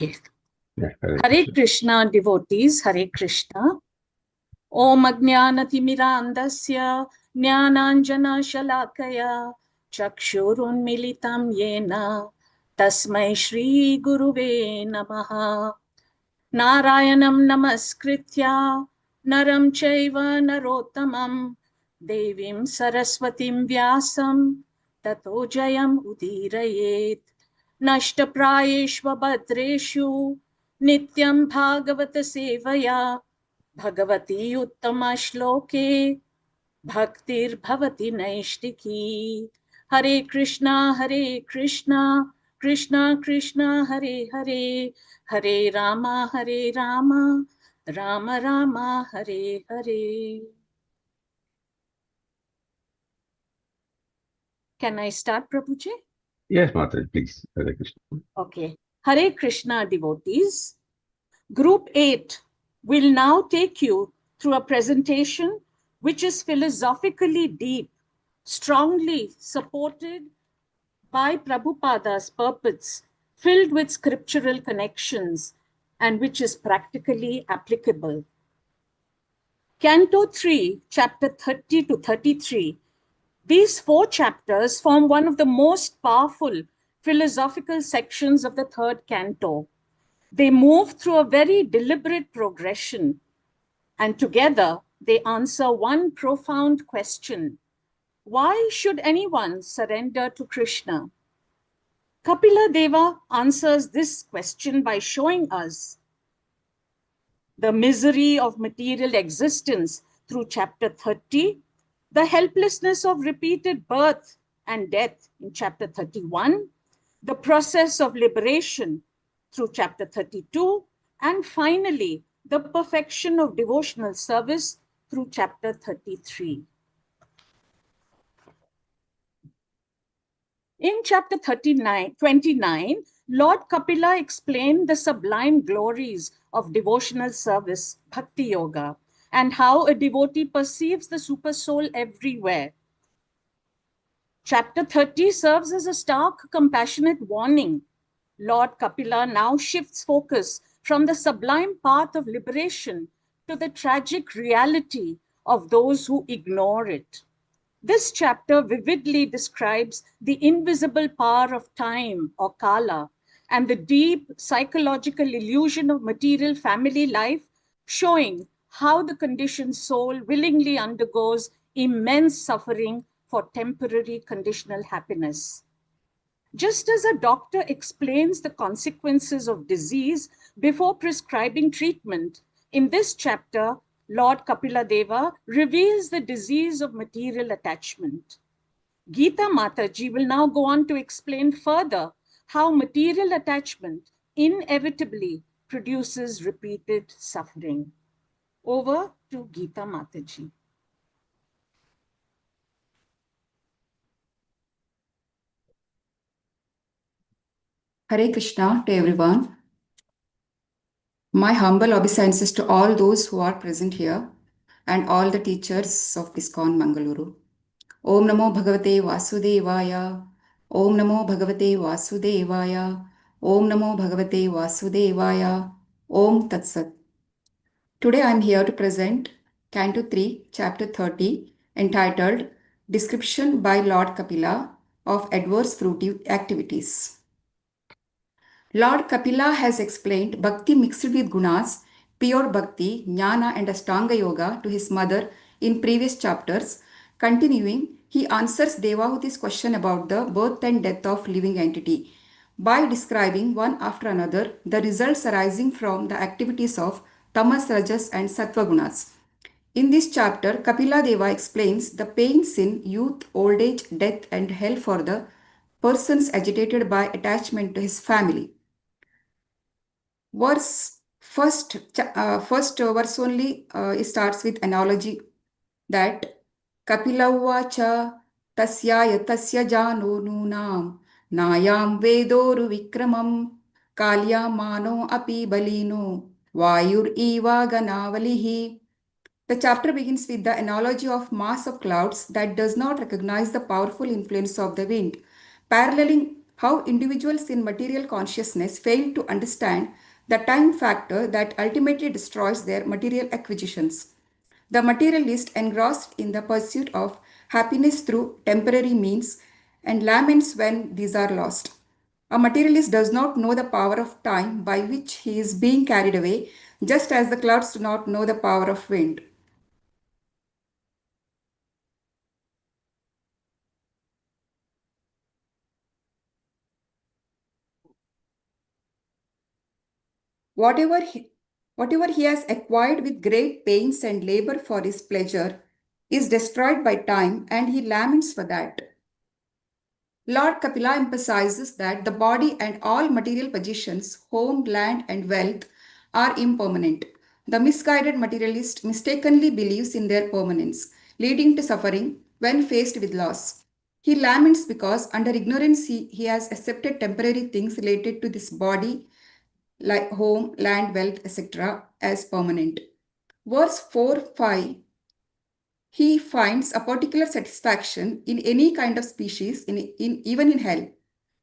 Yes. Yeah, Hare Krishna devotees, Hare Krishna. Om Ajnanatimiraandasya Jnananjana Shalakaya Chakshurunmilitam Yena Tasmai Shri Guruve Namaha. Narayanam Namaskritya Naram Chaiva Narottamam Devim Saraswatim Vyasam Tato Jayam Udirayet. Nashtaprayeshva Bhadreshu Nityam Bhagavata Sevaya Bhagavati Uttama Shloke Bhaktir Bhavati Naishtiki. Hare Krishna, Krishna Krishna, Hare Hare, Hare Rama, Rama Rama, Hare Hare. Can I start, Prabhuji? Yes, Mataji, please. Hare Krishna. Okay. Hare Krishna devotees. Group 8 will now take you through a presentation which is philosophically deep, strongly supported by Prabhupada's purports, filled with scriptural connections, and which is practically applicable. Canto 3, chapter 30 to 33. These 4 chapters form one of the most powerful philosophical sections of the 3rd canto. They move through a very deliberate progression, and together they answer one profound question: why should anyone surrender to Krishna? Kapila Deva answers this question by showing us the misery of material existence through chapter 30, the helplessness of repeated birth and death in chapter 31, the process of liberation through chapter 32, and finally, the perfection of devotional service through chapter 33. In chapter 29, Lord Kapila explained the sublime glories of devotional service, Bhakti Yoga, and how a devotee perceives the super soul everywhere. Chapter 30 serves as a stark, compassionate warning. Lord Kapila now shifts focus from the sublime path of liberation to the tragic reality of those who ignore it. This chapter vividly describes the invisible power of time or kala and the deep psychological illusion of material family life, showing how the conditioned soul willingly undergoes immense suffering for temporary conditional happiness. Just as a doctor explains the consequences of disease before prescribing treatment, in this chapter, Lord Kapila Deva reveals the disease of material attachment. Geetha Mataji will now go on to explain further how material attachment inevitably produces repeated suffering. Over to Geetha Mataji. Hare Krishna to everyone. My humble obeisances to all those who are present here and all the teachers of ISKCON Mangaluru. Om Namo Bhagavate Vasudevaya. Om Namo Bhagavate Vasudevaya. Om Namo Bhagavate Vasudevaya. Om Tat Sat. Today I am here to present Canto 3, Chapter 30, entitled Description by Lord Kapila of Adverse Fruitive Activities. Lord Kapila has explained Bhakti mixed with gunas, pure Bhakti, Jnana and Ashtanga Yoga to his mother in previous chapters. Continuing, he answers Devahuti's question about the birth and death of living entity by describing one after another the results arising from the activities of Tamas, Rajas and Sattva gunas. In this chapter, Kapila Deva explains the pains in youth, old age, death and hell for the persons agitated by attachment to his family. First verse only starts with analogy that Kapila Uvacha Tasya Yatasya Jano Nunam Nayam Vedoru Vikramam Kalya Mano Api Balino Vayur Eva Ganavalihi. The chapter begins with the analogy of mass of clouds that does not recognize the powerful influence of the wind, paralleling how individuals in material consciousness fail to understand the time factor that ultimately destroys their material acquisitions. The materialist engrossed in the pursuit of happiness through temporary means and laments when these are lost. A materialist does not know the power of time by which he is being carried away, just as the clouds do not know the power of wind. Whatever he has acquired with great pains and labor for his pleasure is destroyed by time, and he laments for that. Lord Kapila emphasizes that the body and all material possessions, home, land, and wealth, are impermanent. The misguided materialist mistakenly believes in their permanence, leading to suffering when faced with loss. He laments because, under ignorance, he has accepted temporary things related to this body, like home, land, wealth, etc., as permanent. Verse 4-5, he finds a particular satisfaction in any kind of species, even in hell.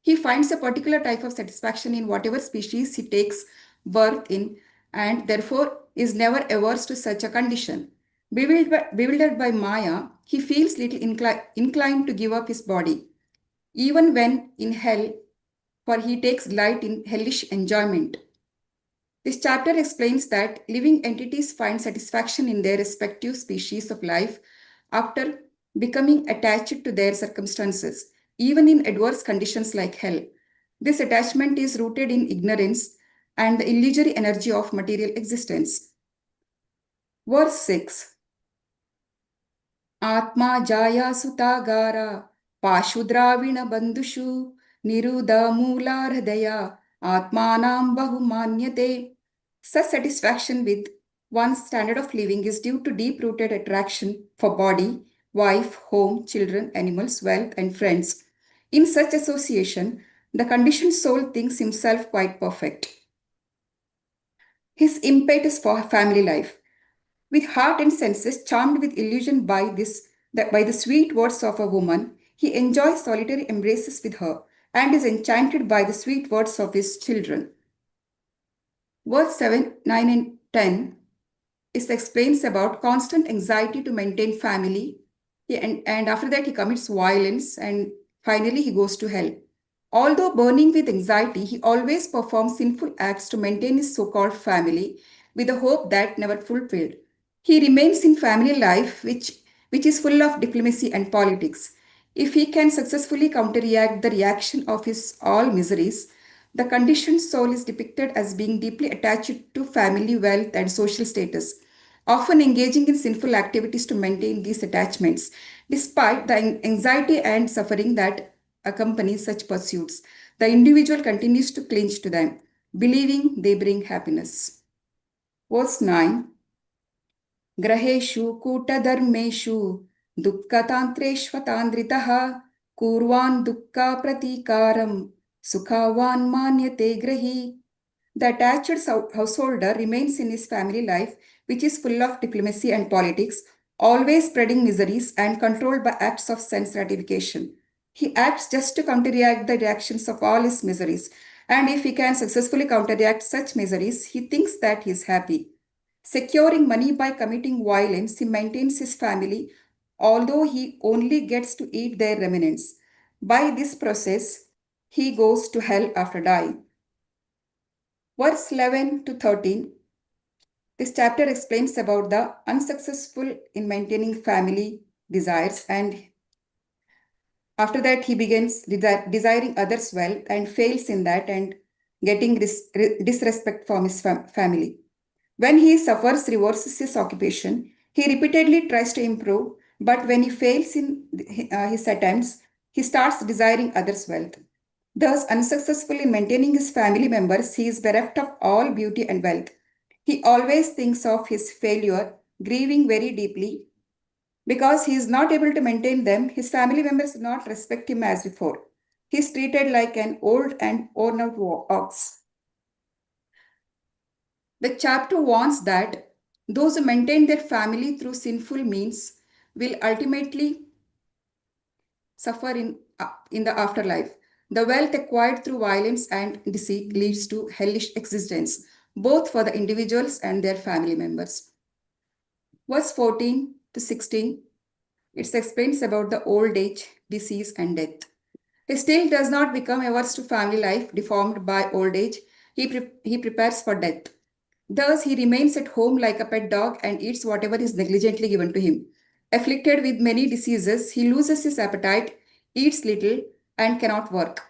He finds a particular type of satisfaction in whatever species he takes birth in, and therefore is never averse to such a condition. Bewildered by Maya, he feels little inclined to give up his body, even when in hell, for he takes delight in hellish enjoyment. This chapter explains that living entities find satisfaction in their respective species of life after becoming attached to their circumstances, even in adverse conditions like hell. This attachment is rooted in ignorance and the illusory energy of material existence. Verse 6, Atma Jaya Sutagara Pashudravina Bandushu Niruda Mula Hridaya Atmanam Bahumanyate. Such satisfaction with one's standard of living is due to deep-rooted attraction for body, wife, home, children, animals, wealth, and friends. In such association, the conditioned soul thinks himself quite perfect. His impetus for family life. With heart and senses charmed with illusion by the sweet words of a woman, he enjoys solitary embraces with her and is enchanted by the sweet words of his children. Verse 7, 9, and 10 explains about constant anxiety to maintain family, and after that he commits violence, and finally he goes to hell. Although burning with anxiety, he always performs sinful acts to maintain his so-called family with a hope that never fulfilled. He remains in family life, which is full of diplomacy and politics. If he can successfully counteract the reaction of his all miseries, the conditioned soul is depicted as being deeply attached to family, wealth, and social status, often engaging in sinful activities to maintain these attachments, despite the anxiety and suffering that accompany such pursuits. The individual continues to cling to them, believing they bring happiness. Verse 9, Graheshu Kutadharmeshu Dukkatantresvatandritaha Kurvan Dukka Pratikaram Sukhavan Manyate Grahi. The attached householder remains in his family life, which is full of diplomacy and politics, always spreading miseries and controlled by acts of sense gratification. He acts just to counteract the reactions of all his miseries, and if he can successfully counteract such miseries, he thinks that he is happy. Securing money by committing violence, he maintains his family, although he only gets to eat their remnants. By this process, he goes to hell after dying. Verse 11 to 13, this chapter explains about the unsuccessful in maintaining family desires, and after that he begins desiring others' wealth and fails in that and getting disrespect from his family. When he suffers, reverses his occupation, he repeatedly tries to improve, but when he fails in his attempts, he starts desiring others' wealth. Thus, unsuccessful in maintaining his family members, he is bereft of all beauty and wealth. He always thinks of his failure, grieving very deeply. Because he is not able to maintain them, his family members do not respect him as before. He is treated like an old and worn out ox. The chapter warns that those who maintain their family through sinful means will ultimately suffer in the afterlife. The wealth acquired through violence and deceit leads to hellish existence, both for the individuals and their family members. Verse 14 to 16, it explains about the old age, disease, and death. He still does not become averse to family life deformed by old age. He prepares for death. Thus, he remains at home like a pet dog and eats whatever is negligently given to him. Afflicted with many diseases, he loses his appetite, eats little, and cannot work.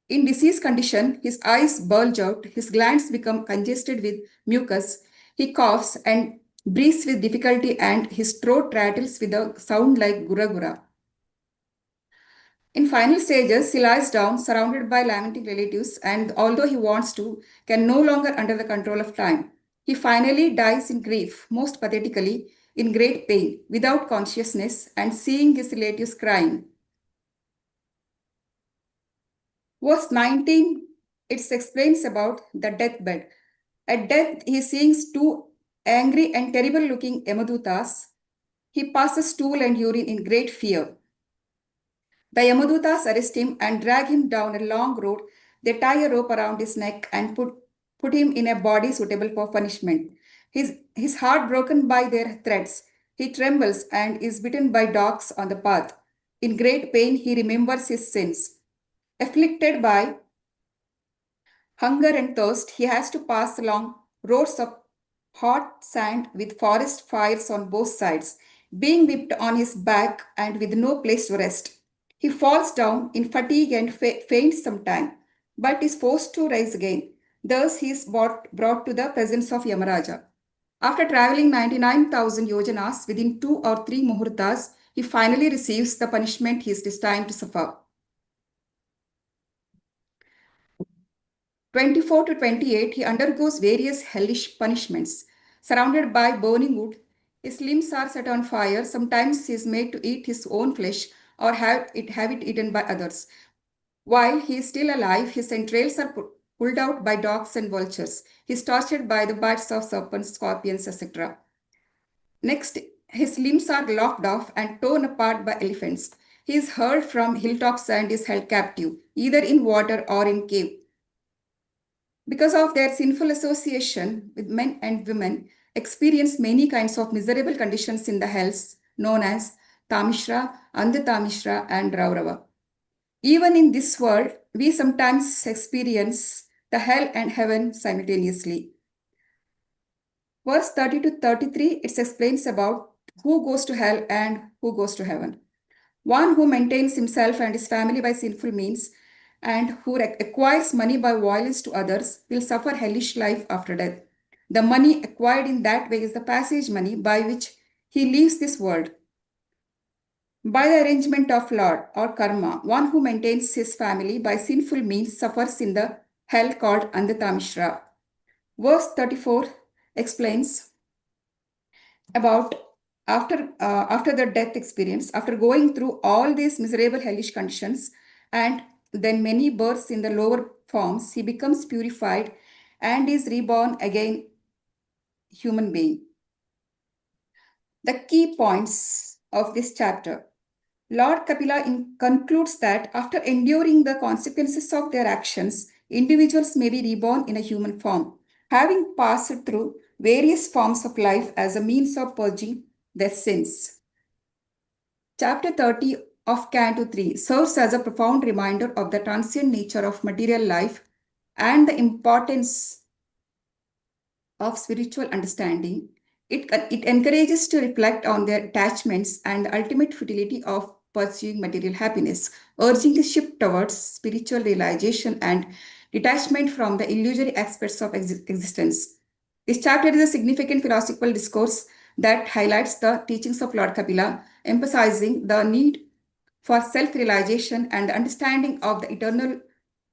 In disease condition, his eyes bulge out, his glands become congested with mucus, he coughs and breathes with difficulty, and his throat rattles with a sound like gura gura. In final stages, he lies down, surrounded by lamenting relatives, and although he wants to, can no longer under the control of time. He finally dies in grief, most pathetically, in great pain, without consciousness, and seeing his relatives crying. Verse 19, it explains about the deathbed. At death, he sees two angry and terrible looking Yamadutas. He passes stool and urine in great fear. The Yamadutas arrest him and drag him down a long road. They tie a rope around his neck and put him in a body suitable for punishment. His heart broken by their threats. He trembles and is bitten by dogs on the path. In great pain, he remembers his sins. Afflicted by hunger and thirst, he has to pass along roads of hot sand with forest fires on both sides, being whipped on his back and with no place to rest. He falls down in fatigue and faints sometime, but is forced to rise again. Thus, he is brought to the presence of Yamaraja. After traveling 99,000 yojanas within 2 or 3 muhurtas, he finally receives the punishment he is destined to suffer. 24 to 28, he undergoes various hellish punishments. Surrounded by burning wood, his limbs are set on fire. Sometimes he is made to eat his own flesh or have it eaten by others. While he is still alive, his entrails are pulled out by dogs and vultures. He is tortured by the bites of serpents, scorpions, etc. Next, his limbs are lopped off and torn apart by elephants. He is hurled from hilltops and is held captive, either in water or in cave. Because of their sinful association with men and women, experience many kinds of miserable conditions in the hells known as Tamishra, Andhatamishra, and Raurava. Even in this world, we sometimes experience the hell and heaven simultaneously. Verse 30 to 33, it explains about who goes to hell and who goes to heaven. One who maintains himself and his family by sinful means and who acquires money by violence to others will suffer hellish life after death. The money acquired in that way is the passage money by which he leaves this world. By the arrangement of Lord or karma, one who maintains his family by sinful means suffers in the hell called Andhatamishra. Verse 34 explains about after the death experience, after going through all these miserable hellish conditions and then many births in the lower forms, he becomes purified and is reborn again human being. The key points of this chapter. Lord Kapila concludes that after enduring the consequences of their actions, individuals may be reborn in a human form, having passed through various forms of life as a means of purging their sins. Chapter 30 of Canto 3 serves as a profound reminder of the transient nature of material life and the importance of spiritual understanding. It encourages to reflect on their attachments and the ultimate futility of pursuing material happiness, urging the shift towards spiritual realization and detachment from the illusory aspects of existence. This chapter is a significant philosophical discourse that highlights the teachings of Lord Kapila, emphasizing the need for self-realization and the understanding of the eternal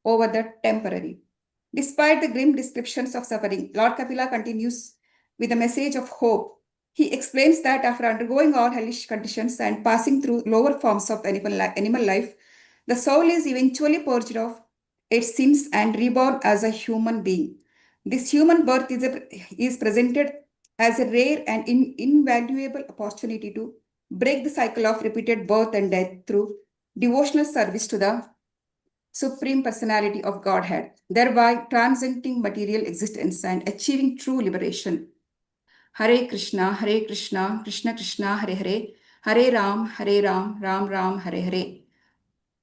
over the temporary. Despite the grim descriptions of suffering, Lord Kapila continues with a message of hope. He explains that after undergoing all hellish conditions and passing through lower forms of animal life, the soul is eventually purged of its sins and reborn as a human being. This human birth is presented as a rare and invaluable opportunity to break the cycle of repeated birth and death through devotional service to the Supreme Personality of Godhead, thereby transcending material existence and achieving true liberation. Hare Krishna, Krishna Krishna, Hare Hare, Hare Ram, Ram Ram, Hare Hare.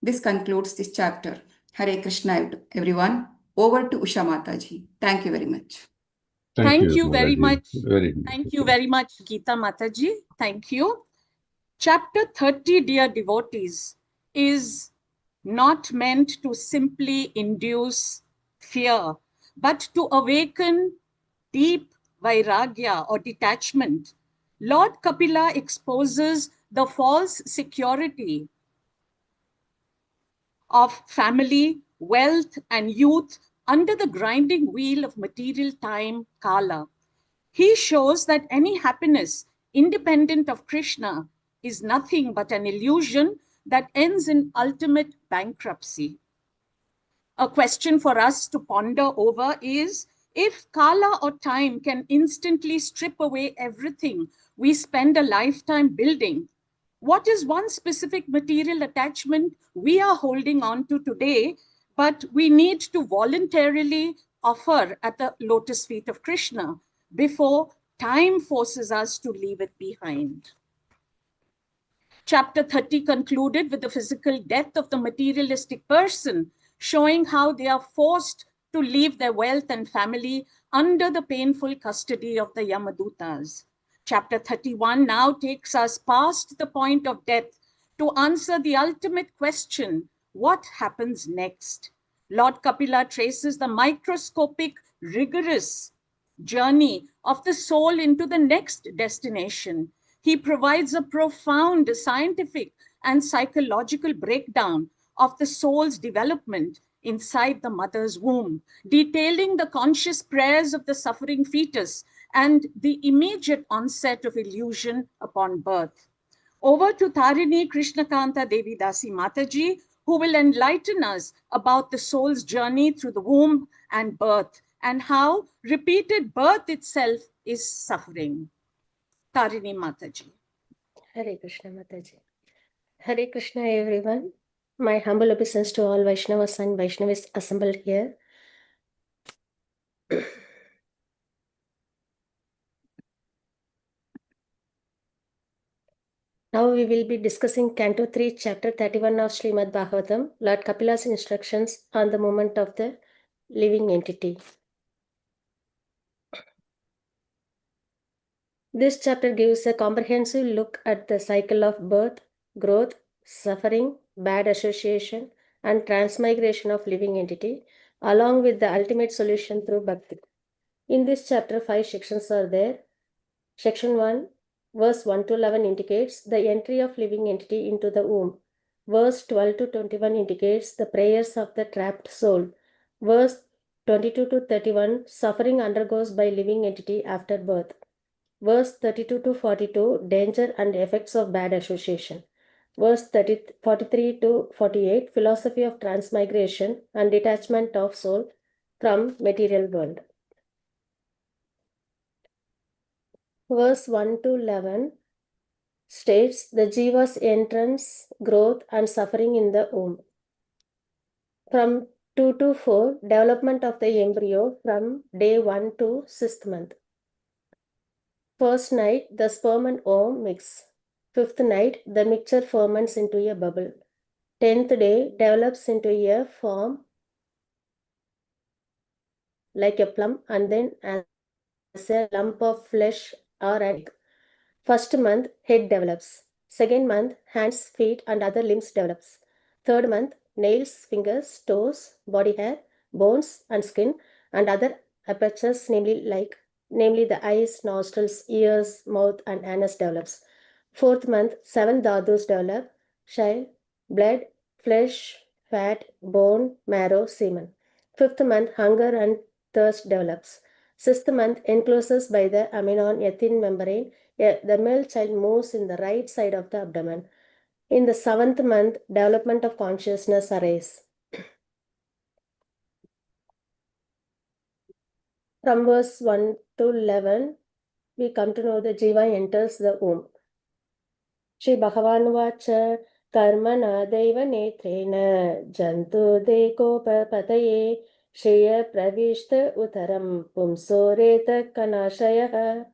This concludes this chapter. Hare Krishna, everyone. Over to Usha Mataji. Thank you very much. Thank you very Mataji. much. Very nice. Thank you very much, Geeta Mataji. Thank you. Chapter 30, dear devotees, is not meant to simply induce fear, but to awaken deep vairagya or detachment. Lord Kapila exposes the false security of family, wealth, and youth under the grinding wheel of material time, Kala. He shows that any happiness independent of Krishna is nothing but an illusion that ends in ultimate bankruptcy. A question for us to ponder over is, if Kala or time can instantly strip away everything we spend a lifetime building, what is one specific material attachment we are holding on to today, but we need to voluntarily offer at the lotus feet of Krishna before time forces us to leave it behind? Chapter 30 concluded with the physical death of the materialistic person, showing how they are forced to leave their wealth and family under the painful custody of the Yamadutas. Chapter 31 now takes us past the point of death to answer the ultimate question, what happens next? Lord Kapila traces the microscopic, rigorous journey of the soul into the next destination. He provides a profound scientific and psychological breakdown of the soul's development inside the mother's womb, detailing the conscious prayers of the suffering fetus and the immediate onset of illusion upon birth. Over to Tarini Krishnakanta Devi Dasi Mataji, who will enlighten us about the soul's journey through the womb and birth, and how repeated birth itself is suffering. Tarini Mataji. Hare Krishna Mataji. Hare Krishna everyone. My humble obeisance to all Vaishnavas and Vaishnavis assembled here. Now we will be discussing Canto 3, Chapter 31 of Srimad Bhagavatam, Lord Kapila's instructions on the movement of the living entity. This chapter gives a comprehensive look at the cycle of birth, growth, suffering, bad association, and transmigration of living entity, along with the ultimate solution through bhakti. In this chapter, 5 sections are there. Section 1, verse 1 to 11 indicates the entry of living entity into the womb. Verse 12 to 21 indicates the prayers of the trapped soul. Verse 22 to 31, suffering undergoes by living entity after birth. Verse 32 to 42, danger and effects of bad association. Verse 43 to 48, philosophy of transmigration and detachment of soul from material world. Verse 1 to 11 states the Jiva's entrance, growth, and suffering in the womb. From 2 to 4, development of the embryo from day 1 to 6th month. First night, the sperm and ovum mix. 5th night, the mixture ferments into a bubble. 10th day, develops into a form like a plum and then as a lump of flesh or an egg. First month, head develops. Second month, hands, feet, and other limbs develops. Third month, nails, fingers, toes, body hair, bones, and skin, and other apertures, namely the eyes, nostrils, ears, mouth, and anus develops. Fourth month, 7 dhadus develop: chyle, blood, flesh, fat, bone, marrow, semen. Fifth month, hunger and thirst develops. Sixth month, encloses by the amnion a thin membrane. The male child moves in the right side of the abdomen. In the 7th month, development of consciousness arises. From verse 1 to 11, we come to know the Jiva enters the womb. Shri Bhagavan Vacha Karmana Deva Netrena Jantu Dekopa Pataye Shreya Pravishta Utaram Pumsoreta Kanashaya.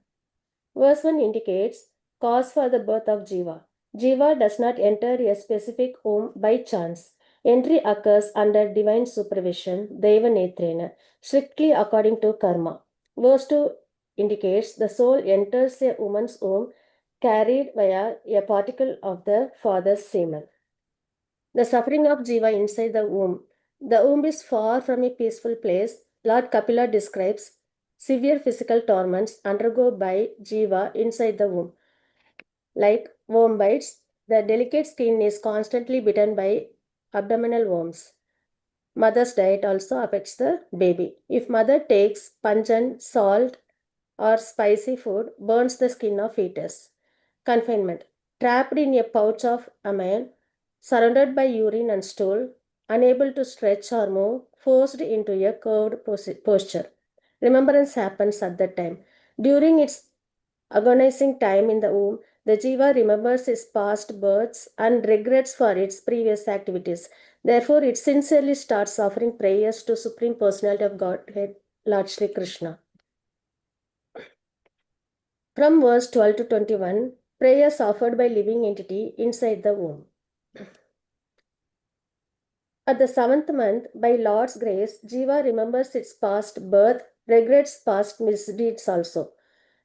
Verse 1 indicates cause for the birth of Jiva. Jiva does not enter a specific home by chance. Entry occurs under divine supervision, Deva Netrena, strictly according to karma. Verse 2 indicates the soul enters a woman's womb carried via a particle of the father's semen. The suffering of Jiva inside the womb. The womb is far from a peaceful place. Lord Kapila describes severe physical torments undergo by Jiva inside the womb. Like worm bites, the delicate skin is constantly bitten by abdominal worms. Mother's diet also affects the baby. If mother takes pungent, salt, or spicy food, burns the skin of fetus. Confinement. Trapped in a pouch of amine, surrounded by urine and stool, unable to stretch or move, forced into a curved posture. Remembrance happens at that time. During its agonizing time in the womb, the Jiva remembers its past births and regrets for its previous activities. Therefore, it sincerely starts offering prayers to Supreme Personality of Godhead, Lord Sri Krishna. From verse 12 to 21, prayers offered by living entity inside the womb. At the 7th month, by Lord's grace, Jiva remembers its past birth, regrets past misdeeds also.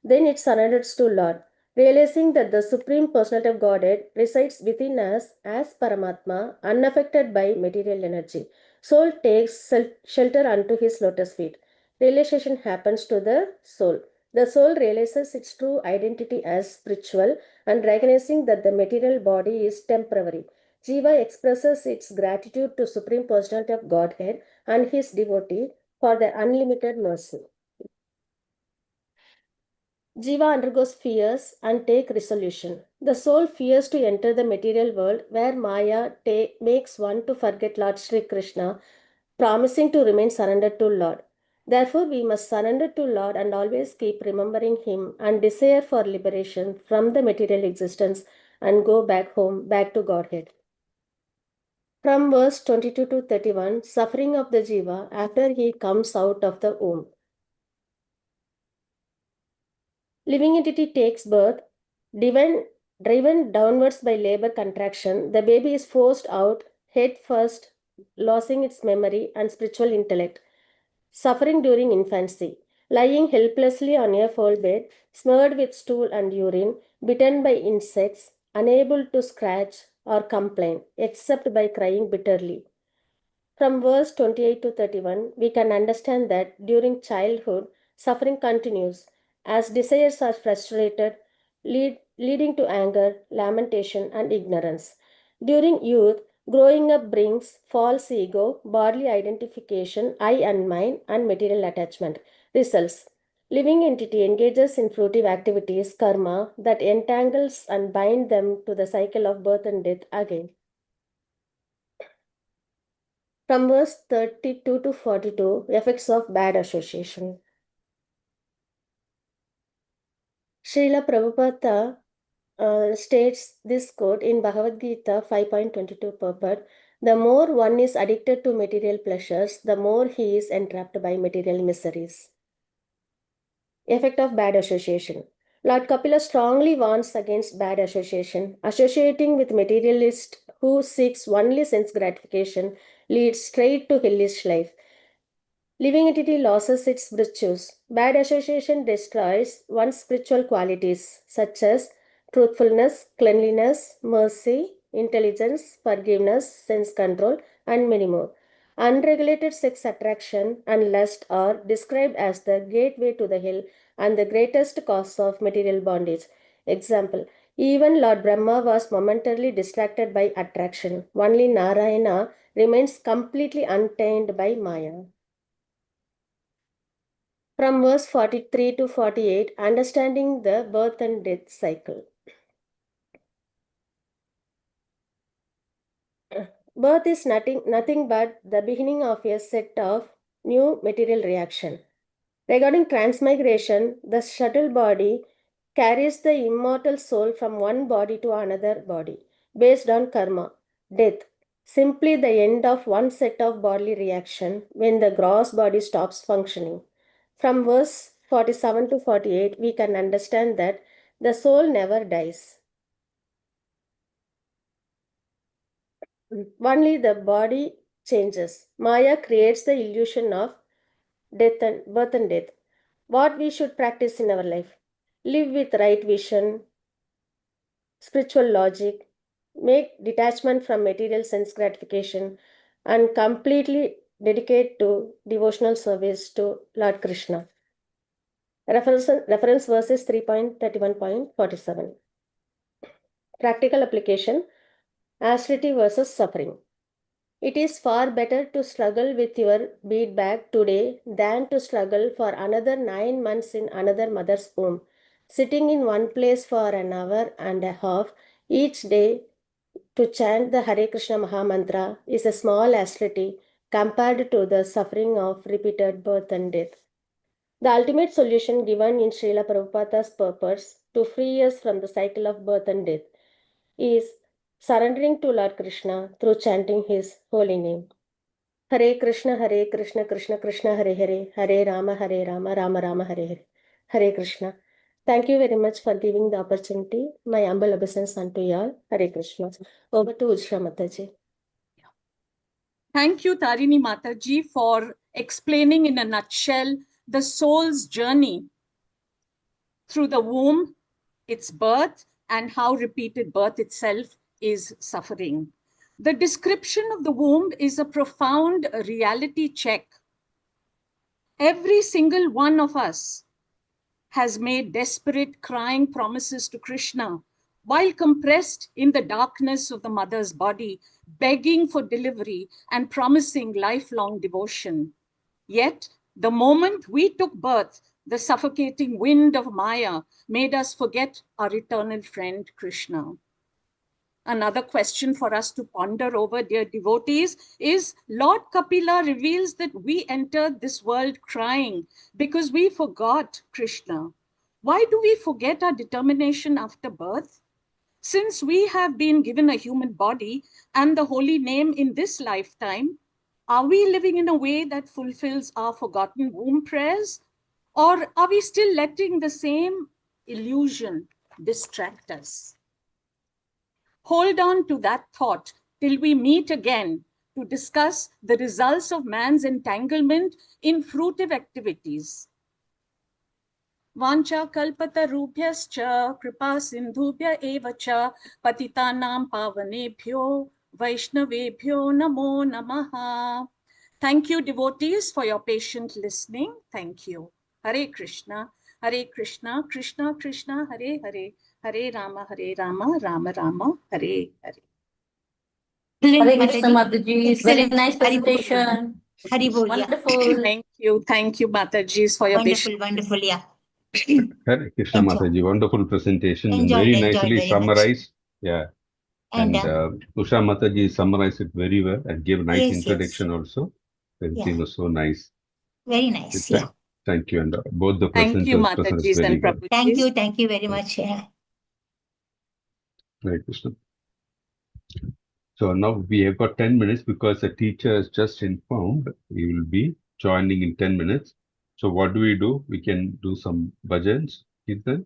Then it surrenders to Lord, realizing that the Supreme Personality of Godhead resides within us as Paramatma, unaffected by material energy. Soul takes shelter unto his lotus feet. Realization happens to the soul. The soul realizes its true identity as spiritual and recognizing that the material body is temporary. Jiva expresses its gratitude to Supreme Personality of Godhead and his devotee for their unlimited mercy. Jiva undergoes fears and take resolution. The soul fears to enter the material world where Maya makes one to forget Lord Sri Krishna, promising to remain surrendered to Lord. Therefore, we must surrender to Lord and always keep remembering Him and desire for liberation from the material existence and go back home, back to Godhead. From verse 22 to 31, suffering of the Jiva after he comes out of the womb. Living entity takes birth, driven downwards by labor contraction. The baby is forced out head first, losing its memory and spiritual intellect. Suffering during infancy. Lying helplessly on a foul bed, smeared with stool and urine, bitten by insects, unable to scratch or complain, except by crying bitterly. From verse 28 to 31, we can understand that during childhood, suffering continues as desires are frustrated, leading to anger, lamentation, and ignorance. During youth, growing up brings false ego, bodily identification, I and mine, and material attachment. Results. Living entity engages in fruitive activities, karma, that entangles and bind them to the cycle of birth and death again. From verse 32 to 42, effects of bad association. Srila Prabhupada states this quote in Bhagavad Gita 5.22 purport. The more one is addicted to material pleasures, the more he is entrapped by material miseries. Effect of bad association. Lord Kapila strongly warns against bad association. Associating with materialist who seeks only sense gratification leads straight to hellish life. Living entity loses its virtues. Bad association destroys one's spiritual qualities such as truthfulness, cleanliness, mercy, intelligence, forgiveness, sense control, and many more. Unregulated sex attraction and lust are described as the gateway to the hell and the greatest cause of material bondage. Example, even Lord Brahma was momentarily distracted by attraction. Only Narayana remains completely untainted by Maya. From verse 43 to 48, understanding the birth and death cycle. Birth is nothing but the beginning of a set of new material reaction. Regarding transmigration, the subtle body carries the immortal soul from one body to another body. based on karma, death, simply the end of one set of bodily reaction when the gross body stops functioning. From verse 47 to 48, we can understand that the soul never dies. Only the body changes. Maya creates the illusion of birth and death. What we should practice in our life? Live with right vision, spiritual logic, make detachment from material sense gratification, and completely dedicate to devotional service to Lord Krishna. Reference verses 3.31.47. Practical application, austerity versus suffering. It is far better to struggle with your bead bag today than to struggle for another 9 months in another mother's womb. Sitting in one place for an hour and a half each day to chant the Hare Krishna Maha Mantra is a small austerity compared to the suffering of repeated birth and death. The ultimate solution given in Srila Prabhupada's purpose to free us from the cycle of birth and death is surrendering to Lord Krishna through chanting his holy name. Hare Krishna, Krishna Krishna, Hare Hare, Hare Rama, Rama Rama, Hare Hare. Hare Krishna. Thank you very much for giving the opportunity. My humble obeisance unto you all. Hare Krishna. Over to Usha Mataji. Thank you, Tarini Mataji, for explaining in a nutshell the soul's journey through the womb, its birth, and how repeated birth itself is suffering. The description of the womb is a profound reality check. Every single one of us has made desperate, crying promises to Krishna while compressed in the darkness of the mother's body, begging for delivery and promising lifelong devotion. Yet, the moment we took birth, the suffocating wind of Maya made us forget our eternal friend Krishna. Another question for us to ponder over, dear devotees, is Lord Kapila reveals that we entered this world crying because we forgot Krishna. Why do we forget our determination after birth? Since we have been given a human body and the holy name in this lifetime, are we living in a way that fulfills our forgotten womb prayers? Or are we still letting the same illusion distract us? Hold on to that thought till we meet again to discuss the results of man's entanglement in fruitive activities. Vancha kalpatarubhyascha kripa sindhubhya evacha patitanam pavanebhyo vaishnavebhyo namo namaha. Thank you, devotees, for your patient listening. Thank you. Hare Krishna, Krishna Krishna, Hare Hare, Hare Rama, Rama Rama, Hare Hare. Hare Krishna Mataji, very nice presentation. Hari Bol, yeah. Wonderful. Thank you, Mataji, for your Wonderful, wonderful, yeah. Hare Krishna Enjoy. Mataji, wonderful presentation and Enjoyed very nicely very summarized. Yeah. And Usha Mataji summarized it very well and gave a nice yes, introduction also. Everything was so nice. Very nice, yeah. Thank you. And both the Thank you, presenters Mataji very and well. Prabhuji. Thank you very much. Yeah. Hare Krishna. So now we have got 10 minutes because the teacher has just informed he will be joining in 10 minutes. So what do? We can do some bhajans, Kirtan?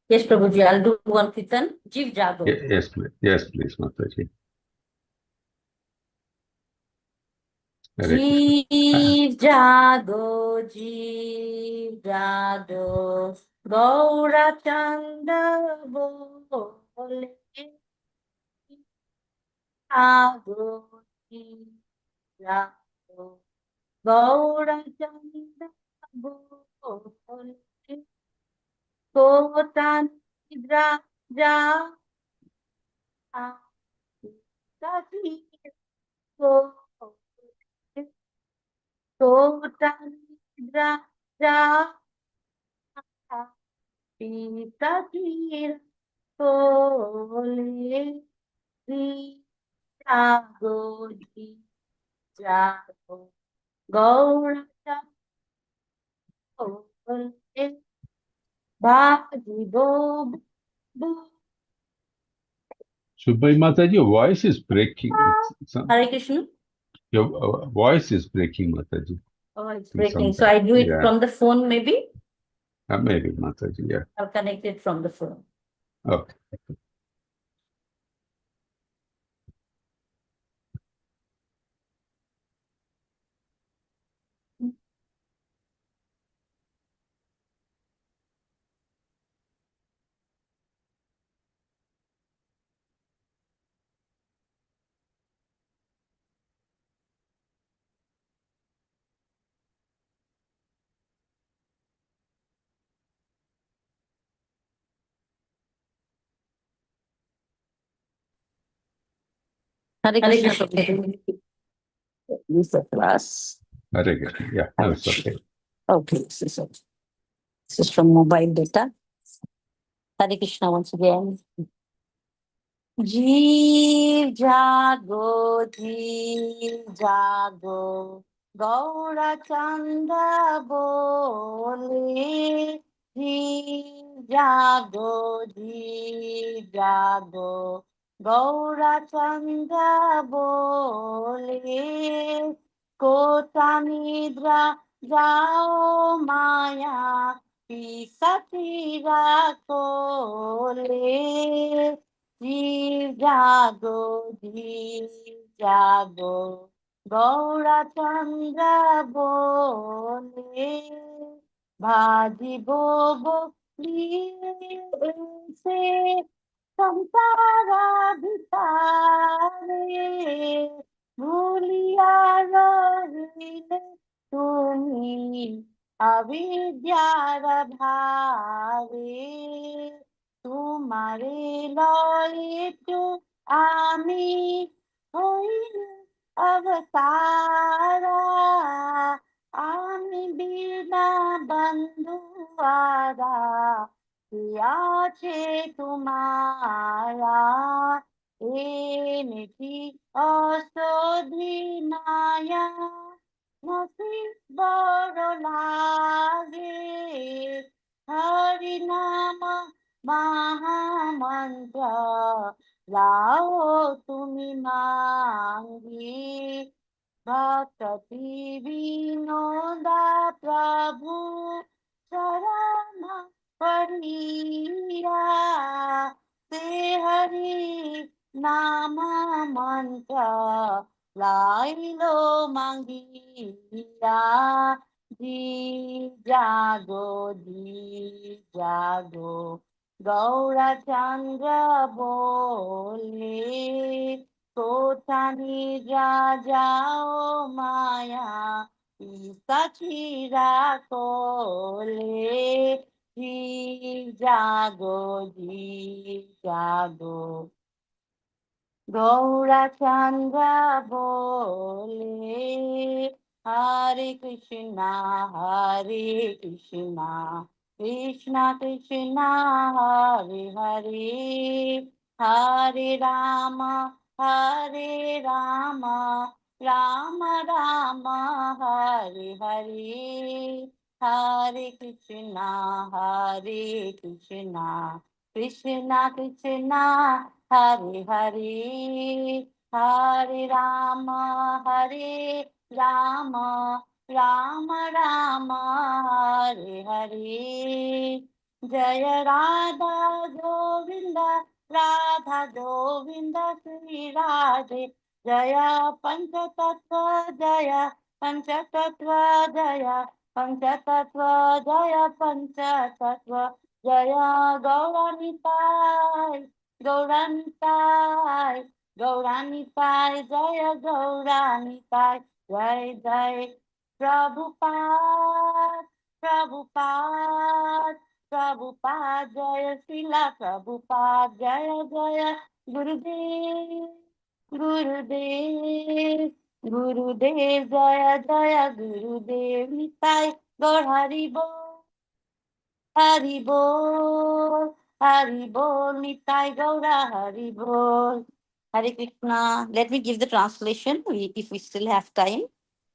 Yes, Prabhuji, I'll do one Kirtan. Jiv Jago. Yes, please. Yes, please, Mataji. Hare Krishna. Jiv Jago, Jiv Jago, Gaura Chanda Bole. Jago, Jiv Jago, Gaura Chanda Bole. Kotan Hidra Ja. Kotan Hidra Ja. Pita Tir Kole. Jago, Jago, Gaura Kole. Bhaji Bo Subhai Mataji, your voice is breaking. Hare Krishna. Your voice is breaking, Mataji. Oh, it's breaking. So I do it from the phone, maybe? Maybe, Mataji, yeah. I'll connect it from the phone. Okay. Hare Krishna. This is the class. Hare Krishna. Yeah, no, it's okay. Okay, this is from mobile data. Hare Krishna once again. Jeev jago, Gaura Chanda bole. Jeev jago, Gaura Chanda bole. Kota nidra jao maya, pisatira kole. Jeev jago, Gaura Chandra bole. Bhaji bobo se Samsara bhitare, bhuliya rahile tumi, avidyara bhave. Tumare loi tu ami hoinu avatara, ami bina bandhuara, yache tumara, eneti asodhinaya, nasi baro lage, harinama Mahamantra, lao tumi mangi, bhaktati vinoda prabhu, sarana pariya, se hari nama mantra, lailo mangiya. Ji jago, Gaura Chandra bole. Kotani jao maya, isachira kole. Ji jago, Gaura Chandra bole. Hare Krishna, Krishna Krishna, Hare Hare, Hare Rama, Rama Rama, Hare Hare, Hare Krishna, Krishna Krishna, Hare Hare, Hare Rama, Rama Rama, Hare Hare. Jaya Radha Govinda, Radha Govinda Sri Radhe. Jaya Panchatattva, Jaya Panchatattva, Jaya Panchatattva, Jaya Panchatattva, Jaya Gauranitai, Gauranitai, Jaya Gauranitai, Jai Jai Prabhupada, Jaya Srila Prabhupada, Jaya Jaya Gurudev, Jaya Jaya Gurudev, Nitai, Gaur Hari Bol, Nitai Gaura Hari Bol. Hare Krishna. Let me give the translation if we still have time.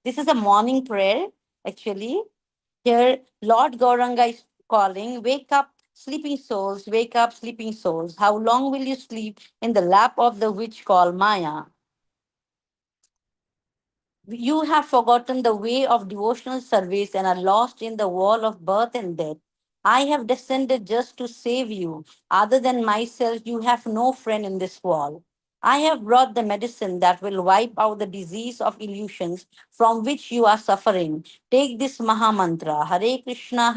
This is a morning prayer, actually. Here, Lord Gauranga is calling, wake up, Sleeping souls, wake up, sleeping souls. How long will you sleep in the lap of the witch called Maya? You have forgotten the way of devotional service and are lost in the wall of birth and death. I have descended just to save you. Other than myself, you have no friend in this wall. I have brought the medicine that will wipe out the disease of illusions from which you are suffering. Take this Maha Mantra. Hare Krishna,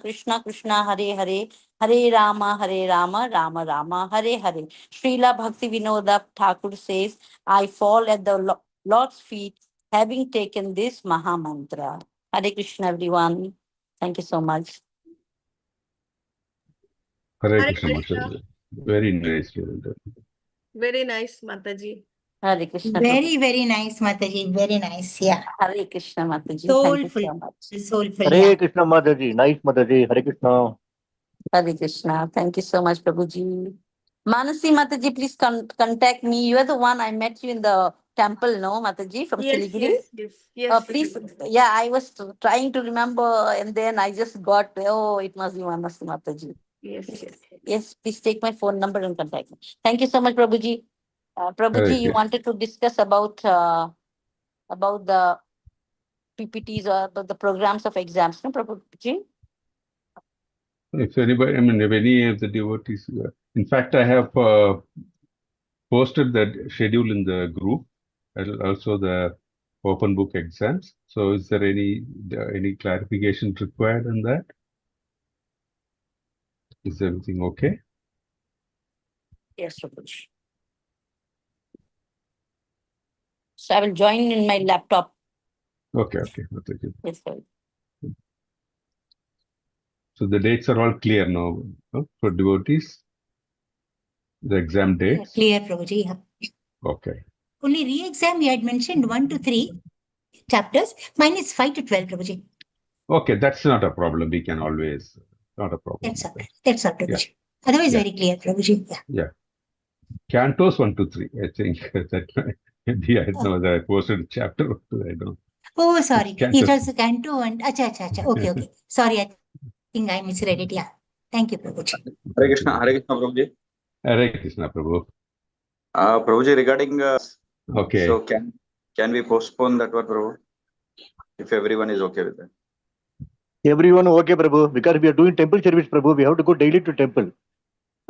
Krishna Krishna, Hare Hare, Hare Rama, Rama Rama, Hare Hare. Srila Bhakti Vinoda Thakur says, I fall at the Lord's feet, having taken this Maha Mantra. Hare Krishna, everyone. Thank you so much. Hare Krishna, Mataji. Very nice. Very nice, Mataji. Hare Krishna. Very, very nice, Mataji. Very nice. Yeah. Hare Krishna, Mataji. Soulful. Thank you so much. Soulful. Hare Yeah. Krishna Mataji. Nice Mataji. Hare Krishna. Hare Krishna. Thank you so much, Prabhuji. Manasi Mataji, please contact me. You are the one I met you in the temple, no, Mataji, from Siliguri? Yes. Please, yeah, I was trying to remember and then I just got, it must be Manasi Mataji. Yes, please take my phone number and contact me. Thank you so much, Prabhuji. Prabhuji, you wanted to discuss about the PPTs or the programs of exams, no, Prabhuji? If anybody, if any of the devotees, in fact, I have posted that schedule in the group and also the open book exams. So is there any clarification required on that? Is everything okay? Yes, Prabhuji. So I will join in my laptop. Okay. Yes, sir. So the dates are all clear now, no, for devotees? The exam dates? Clear, Prabhuji. Yeah. Okay. Only re-exam we had mentioned 1 to 3 chapters. Mine is 5 to 12, Prabhuji. Okay, that's not a problem. We can always, not a problem. That's all. That's all, Prabhuji. Yeah. Otherwise, very clear, Prabhuji. Yeah. Cantos 1 to 3. I think that maybe I know that I posted a chapter or two. I don't. Oh, sorry. It was Canto and Acha. Okay. Sorry, I think I misread it. Yeah. Thank you, Prabhuji. Hare Krishna, Prabhuji. Hare Krishna, Prabhu. Prabhuji, regarding okay. So can we postpone that one, Prabhu? If everyone is okay with that. Everyone okay, Prabhu. Because we are doing temple service, Prabhu. We have to go daily to temple.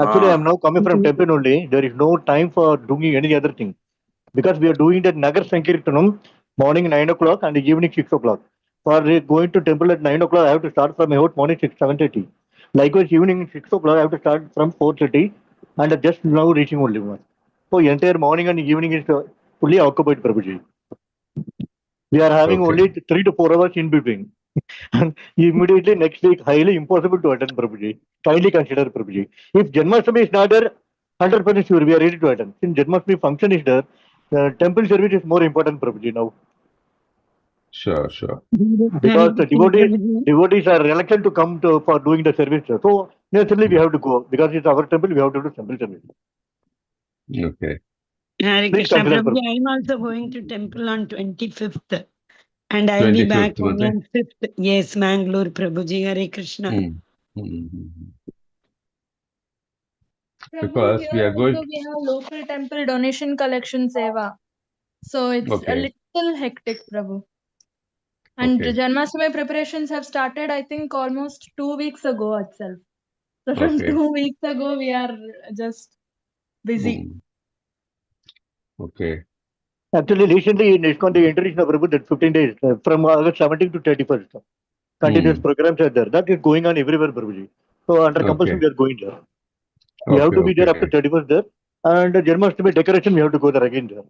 Actually, I am now coming from temple only. There is no time for doing any other thing. Because we are doing that Nagar Sankirtanam morning 9 o'clock and evening 6 o'clock. For going to temple at 9 o'clock, I have to start from about morning 7:30. Likewise, evening 6 o'clock, I have to start from 4:30 and just now reaching only one. So entire morning and evening is fully occupied, Prabhuji. We are having only 3 to 4 hours in between. And immediately next week, highly impossible to attend, Prabhuji. Kindly consider, Prabhuji. If Janmashtami is not there, 100% sure we are ready to attend. Since Janmashtami function is there, the temple service is more important, Prabhuji, now. Sure. Because the devotees are reluctant to come for doing the service. So naturally we have to go. Because it's our temple, we have to do temple service. Okay. Hare Krishna, Prabhuji, I am also going to temple on 25th. And I will be back only on 5th. Yes, Mangaluru, Prabhuji. Hare Krishna. Because we are going. We have local temple donation collection Seva. So it's a little hectic, Prabhu. And Janmashtami preparations have started, I think, almost 2 weeks ago itself. So from 2 weeks ago, we are just busy. Okay. Actually, recently in ISKCON, the entry is Prabhu that 15 days from August 17th to 31st. Continuous programs are there. That is going on everywhere, Prabhuji. So under compulsion, we are going there. We have to be there after 31st there. And Janmashtami decoration, we have to go there again there.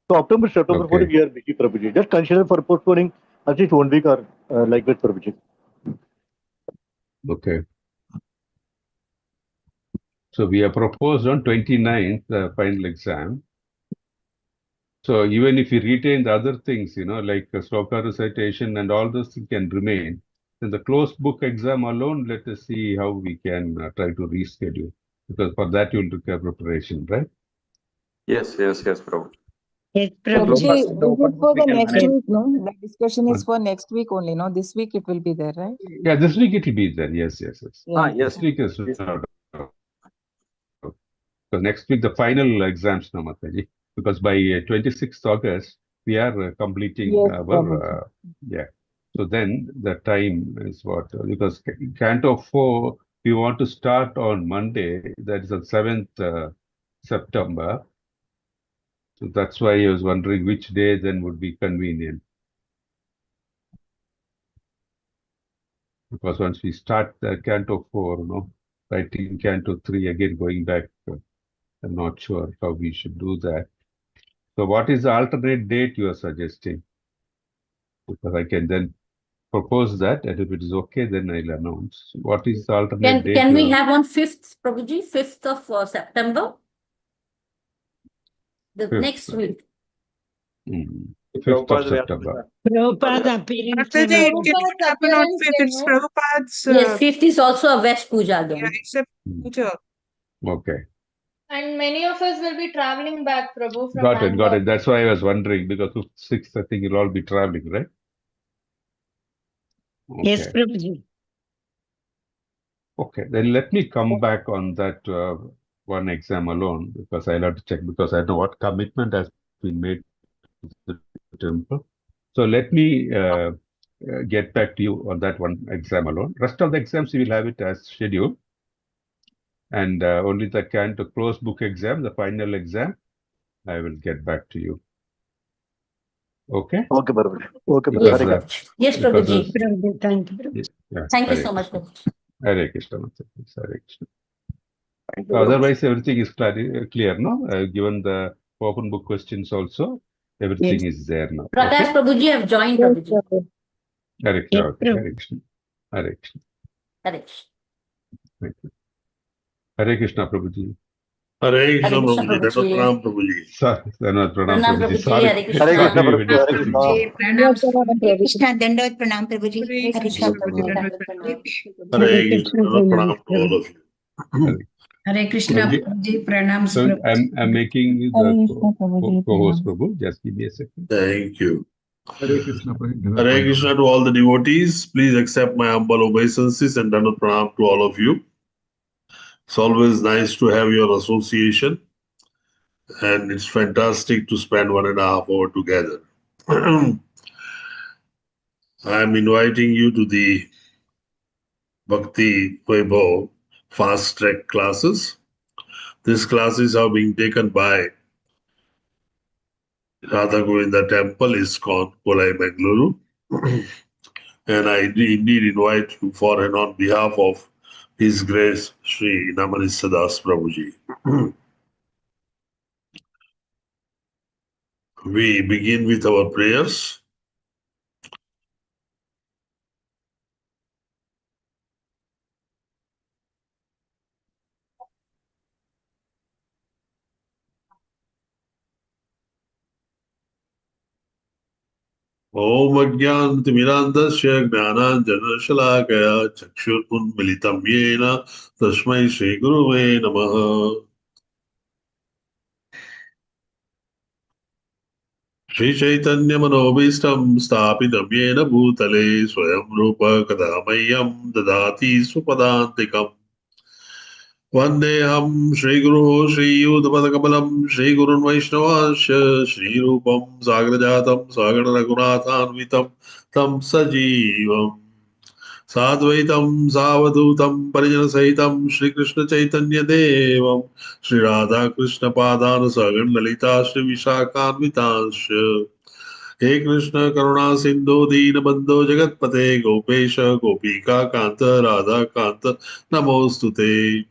So October, September 14th, we are busy, Prabhuji. Just consider for postponing at least 1 week or like that, Prabhuji. Okay. So we have proposed on 29th, the final exam. So even if you retain the other things, like sloka recitation and all those things can remain, then the closed book exam alone, let us see how we can try to reschedule. Because for that, you will require preparation, right? Yes, Prabhu. Yes, Prabhuji, Prabhuji. is it for the next Yes. week, no? The discussion is for next week only, no? This week it will be there, right? Yeah, this week it will be there. Yes. Yeah. This week is because next week the final exams, no, Mataji. Because by 26th August we are completing Yes, our Prabhuji. yeah. So then the time is what because Canto 4 we want to start on Monday. That is on 7th September. So that's why I was wondering which day then would be convenient. Because once we start the Canto 4, writing Canto 3 again, going back, I'm not sure how we should do that. So what is the alternate date you are suggesting? Because I can then propose that, and if it is okay, then I'll announce. What is the alternate date? Can we have on 5th, Prabhuji, 5th of September? The 5th. Next week. 5th of September. Prabhupada appearance. Mataji, it cannot happen on 5th. It's Prabhupada's. Yes, 5th is also a Vesh Puja then. Yeah, it's a puja. Okay. And many of us will be traveling back, Prabhu, from Got Bangalore. it. That's why I was wondering, because 5th, 6th, I think you'll all be traveling, right? Okay. Yes, Prabhuji. Okay, then let me come back on that one exam alone, because I'll have to check, because I know what commitment has been made to the temple. So let me get back to you on that one exam alone. Rest of the exams, you will have it as scheduled. And only the Canto closed book exam, the final exam, I will get back to you. Okay? Okay, Prabhuji. Okay, Yes, Prabhuji. Prabhuji. Yes, Prabhuji. Prabhuji, thank you, Prabhuji. Yeah, Thank you Hare so much, Krishna. Prabhuji. Hare Krishna. Hare Krishna. Thank you, Otherwise, everything is clear, no? Given the open book questions also, everything Yes. is there now. Prakash Okay? Prabhuji have joined, Yes, Prabhuji. Prabhu. Hare Yes, Krishna. Prabhuji. Hare Krishna. Hare Krishna. Hare Krishna. Thank you. Hare Krishna, Prabhuji. Hare Hare Krishna Krishna, Prabhuji. That was Prabhuji. Pranam Prabhuji. Sorry, Pranam Pranam Prabhuji. Prabhuji. Sorry. Hare Hare Krishna. Krishna, Sorry, we Prabhuji. Hare discussing. Krishna. Pranam Prabhuji. Krishna, Dandavad Pranam Prabhuji. Hare Hare Krishna Krishna. Prabhuji. Hare That was Krishna. Hare Hare Krishna, Krishna. That was Pranam Pranam to all Prabhuji. of you. Hare Krishna Prabhuji, Prabhuji, pranams so Prabhuji. I'm making you Hare the Krishna, Prabhuji. co-host, Pranam. Prabhu. Just give me a second. Thank you. Hare Krishna, Prabhu. Hare Krishna to all the devotees. Please accept my humble obeisances and Dandavat Pranam to all of you. It's always nice to have your association, and it's fantastic to spend 1.5 hours together. I'm inviting you to the Bhakti Vaibhav fast track classes. These classes are being taken by Radha Govinda Temple, ISKCON Kulai, Mangaluru. And I indeed invite you for and on behalf of His Grace Sri Namanisa Das Prabhuji. We begin with our prayers. Om Ajnanatimirandasya Jnananjanashalakaya Chakshurunmilitam Yena Tasmai Shri Guruve Namaha. Shri Chaitanya Manobhistam Stapitam Yena Bhutale Swayam Rupa Kadamayam Dadati Supadantikam Vandeham Shri Guru Shri Yudhapadakamalam Shri Gurun Vaishnavasya Shri Rupam Sagrajatam Sagara Raghunathanvitam Tam Sajivam Sadvaitam Savadutam Parijana Sahitam Shri Krishna Chaitanya Devam Shri Radha Krishna Padana Sagan Lalita Shri Vishakhanvitasya He Krishna Karuna Sindhu Dina Bandho Jagatpate Gopesha Gopika Kanta Radha Kanta Namostute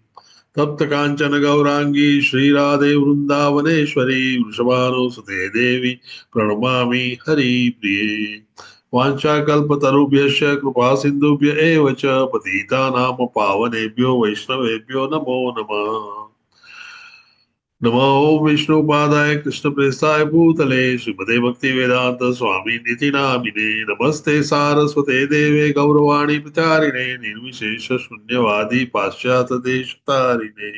तप्त कांचन गौरांगी श्री राधे वृंदावनेश्वरी वृषभानुसुते देवी प्रणमामि हरि प्रिये वाञ्छाकल्पतरुभ्यश्च कृपा सिन्धुभ्य एव च पतितानां पावनेभ्यो वैष्णवेभ्यो नमो नमः नमो विष्णुपादाय कृष्णप्रेष्ठाय भूतले श्रीमते भक्तिवेदान्त स्वामी निति नामिने नमस्ते सारस्वते देवे गौरवाणी प्रचारिणे निर्विशेष शून्यवादी पाश्चात्य देशतारिणे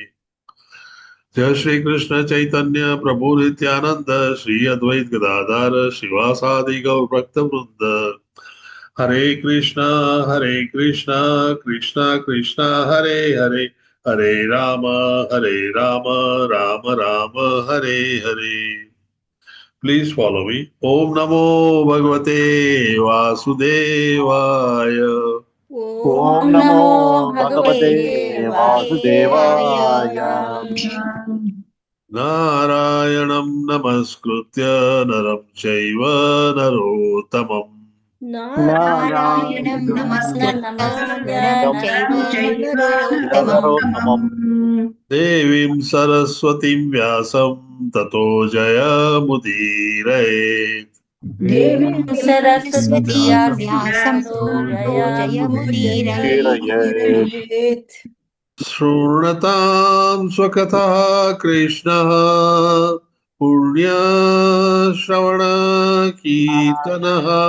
Jai Shri Krishna Chaitanya Prabhu Nityananda Shri Advait Gadadhar Shivasadi Gaur Bhakta Vrinda Hare Krishna Krishna Krishna Hare Hare Hare Rama Rama Rama Hare Hare. Please follow me. Om Namo Bhagavate Vasudevaya. Om Namo Bhagavate Vasudevaya. Narayanam Namaskritya Naram Chaiva Narottamam Narayanam namaskritya narottamam Devim Saraswatim Vyasam Tato Jaya Mudire Devim Saraswati Vyasam tato Kirayet. Shrunataam Swakatha Krishna Punya Shravana Kirtanaha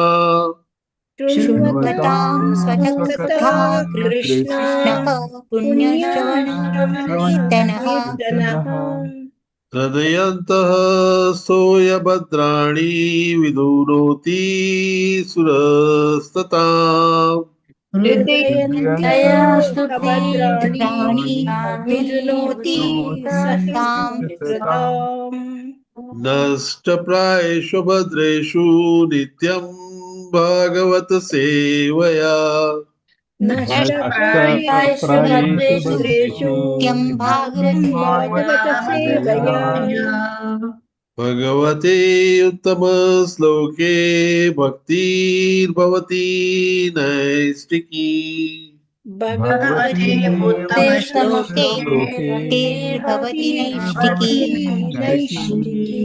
Shunvatam swakatha Krishna punyashravanam kirtanaha Hridayantaha Soya Bhadrani Viduroti Surastatam Hridaya Stuti Rani Vidunoti Tam Nashtapraeshu Bhadreshu Nityam Bhagavat Sevaya Nashtapraeshu Bhadreshu Nityam Bhagavata Bhagavate Uttama Sloke Bhaktir Bhavati Naistiki Bhagavate Uttama Shloke Bhaktir Bhavati Naistiki.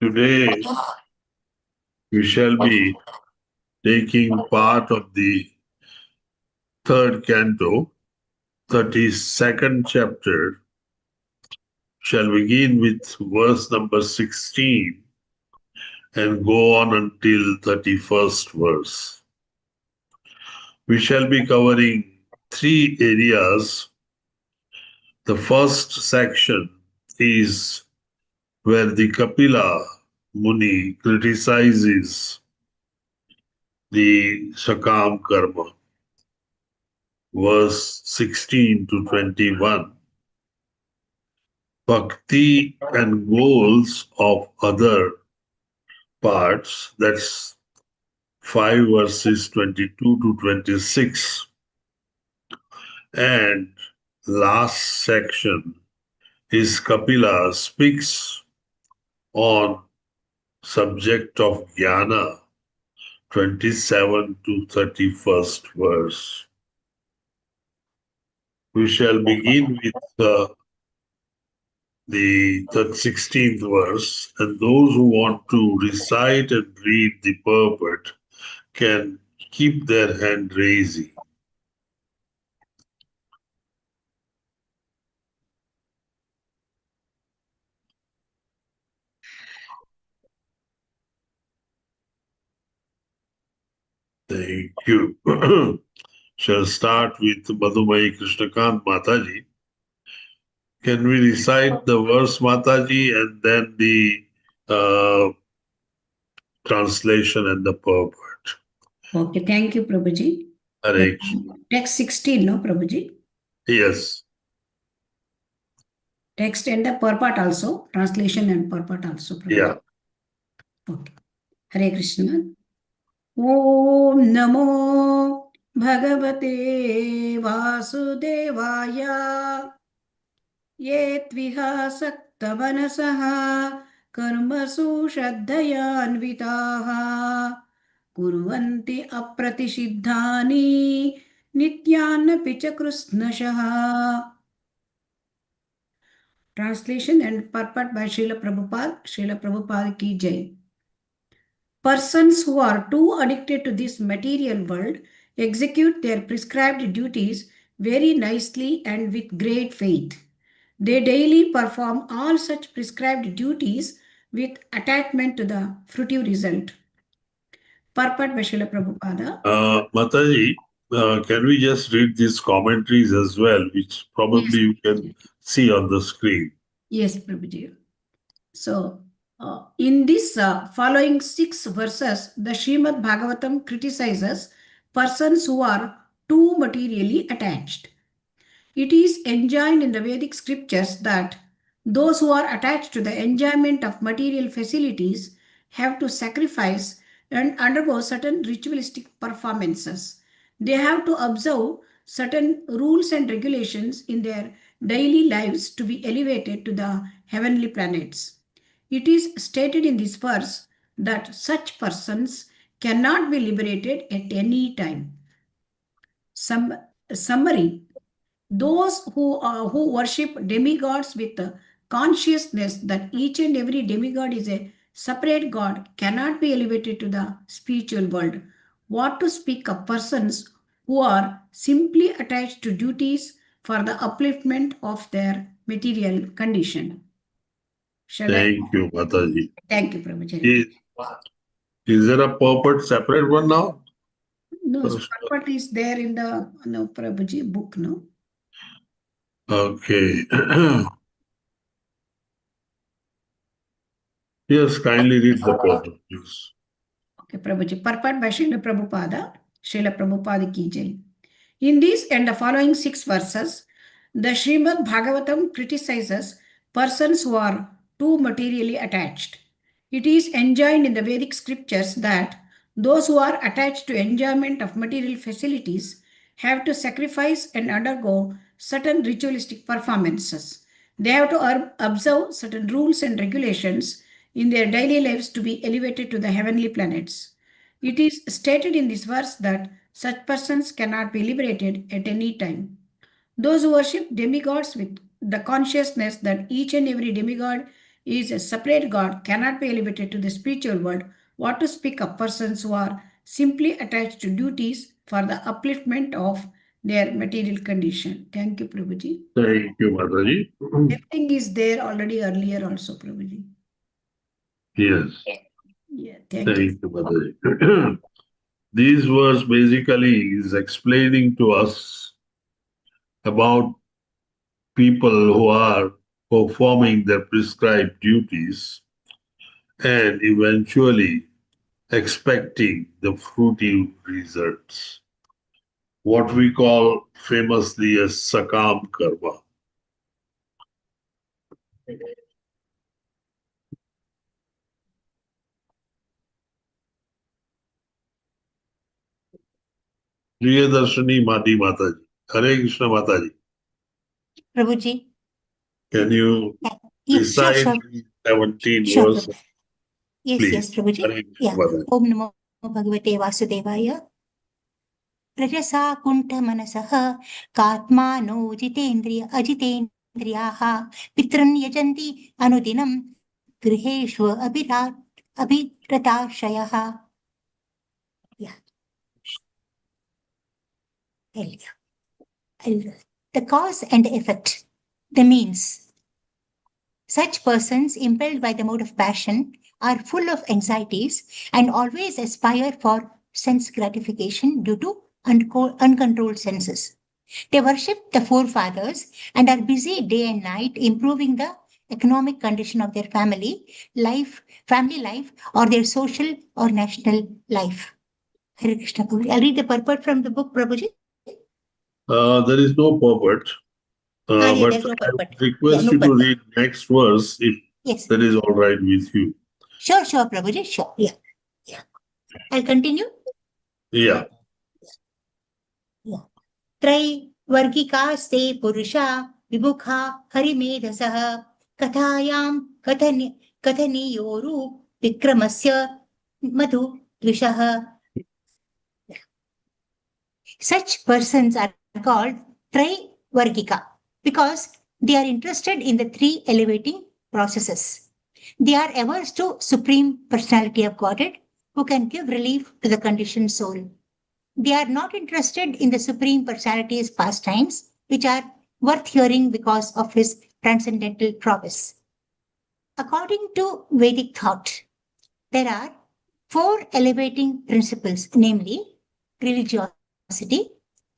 Today we shall be taking part of the third canto, 32nd chapter. Shall begin with verse number 16 and go on until 31st verse. We shall be covering three areas. The first section is where the Kapila Muni criticizes the Sakam Karma, verse 16 to 21. Bhakti and goals of other parts, that's 5 verses 22 to 26. And last section is Kapila speaks on subject of Jnana, 27 to 31st verse. We shall begin with the 16th verse, and those who want to recite and read the purport can keep their hand raising. Thank you. Shall start with Madhumai Krishnakant Mataji. Can we recite the verse, Mataji, and then the translation and the purport? Okay, thank you, Prabhuji. Hare Text 16, no, Prabhuji? Yes. Text and the purport also, translation and purport also, Prabhuji. Yeah. Okay. Hare Krishna. Om Namo Bhagavate Vasudevaya Ye Tviha Saktavanasaha Karmasu Shraddhayanvitaha Kurvanti Apratisiddhani Nityannapi cha Krishnashaha. Translation and purport by Srila Prabhupada. Srila Prabhupada ki jai. Persons who are too addicted to this material world execute their prescribed duties very nicely and with great faith. They daily perform all such prescribed duties with attachment to the fruitive result. Purport by Srila Prabhupada. Mataji, can we just read these commentaries as well, which probably you can see on the screen? Yes, Prabhuji. So, in this following 6 verses, the Srimad Bhagavatam criticizes persons who are too materially attached. It is enjoined in the Vedic scriptures that those who are attached to the enjoyment of material facilities have to sacrifice and undergo certain ritualistic performances. They have to observe certain rules and regulations in their daily lives to be elevated to the heavenly planets. It is stated in this verse that such persons cannot be liberated at any time. Summary. Those who worship demigods with the consciousness that each and every demigod is a separate god cannot be elevated to the spiritual world. What to speak of persons who are simply attached to duties for the upliftment of their material condition. Thank you, Mataji. Thank you, Prabhuji. Is there a purport separate one now? No, purport is there in the Prabhuji book, no? Okay. Yes, kindly read the purport, please. Okay, Prabhuji. Purport by Srila Prabhupada. Srila Prabhupada ki jai. In these and the following 6 verses, the Srimad Bhagavatam criticizes persons who are too materially attached. It is enjoined in the Vedic scriptures that those who are attached to enjoyment of material facilities have to sacrifice and undergo certain ritualistic performances. They have to observe certain rules and regulations in their daily lives to be elevated to the heavenly planets. It is stated in this verse that such persons cannot be liberated at any time. Those who worship demigods with the consciousness that each and every demigod is a separate god cannot be elevated to the spiritual world. What to speak of persons who are simply attached to duties for the upliftment of their material condition. Thank you, Prabhuji. Thank you, Mataji. Everything is there already earlier also, Prabhuji. Yes. Yeah, Thank you, Mataji. These verse basically is explaining to us about people who are performing their prescribed duties and eventually expecting the fruitive results. What we call famously as sakam karma. Priyadarshini Mati Mataji. Hare Krishna Mataji. Prabhuji. Can you recite sure. 17 Sure, verses? Yes, Please. yes, Prabhuji. Hare Krishna Yeah. Mataji. Om Namo Bhagavate Vasudevaya. Rajasa Kunta Manasaha Katmano Ajitendriyaha Pitran Yajanti Anudinam Griheshwa Abhiratashayah. Yeah. The cause and effect, the means. Such persons impelled by the mode of passion are full of anxieties and always aspire for sense gratification due to uncontrolled senses. They worship the forefathers and are busy day and night improving the economic condition of their family life, or their social or national life. Hare Krishna Prabhuji. I'll read the purport from the book, Prabhuji. There is no purport. But I request you to read next verse if that is all right with you. Sure, Prabhuji. Sure. Yeah. I'll continue. Yeah. Trai Vargikaste Purusha Vibukha Harimedasah Kathayam Kathaniyoru Vikramasya Madhu Dvishaha. Such persons are called Trai Vargika because They are interested in the three elevating processes. They are averse to Supreme Personality of Godhead, who can give relief to the conditioned soul. They are not interested in the Supreme Personality's pastimes, which are worth hearing because of his transcendental prowess. According to Vedic thought, there are four elevating principles, namely religiosity,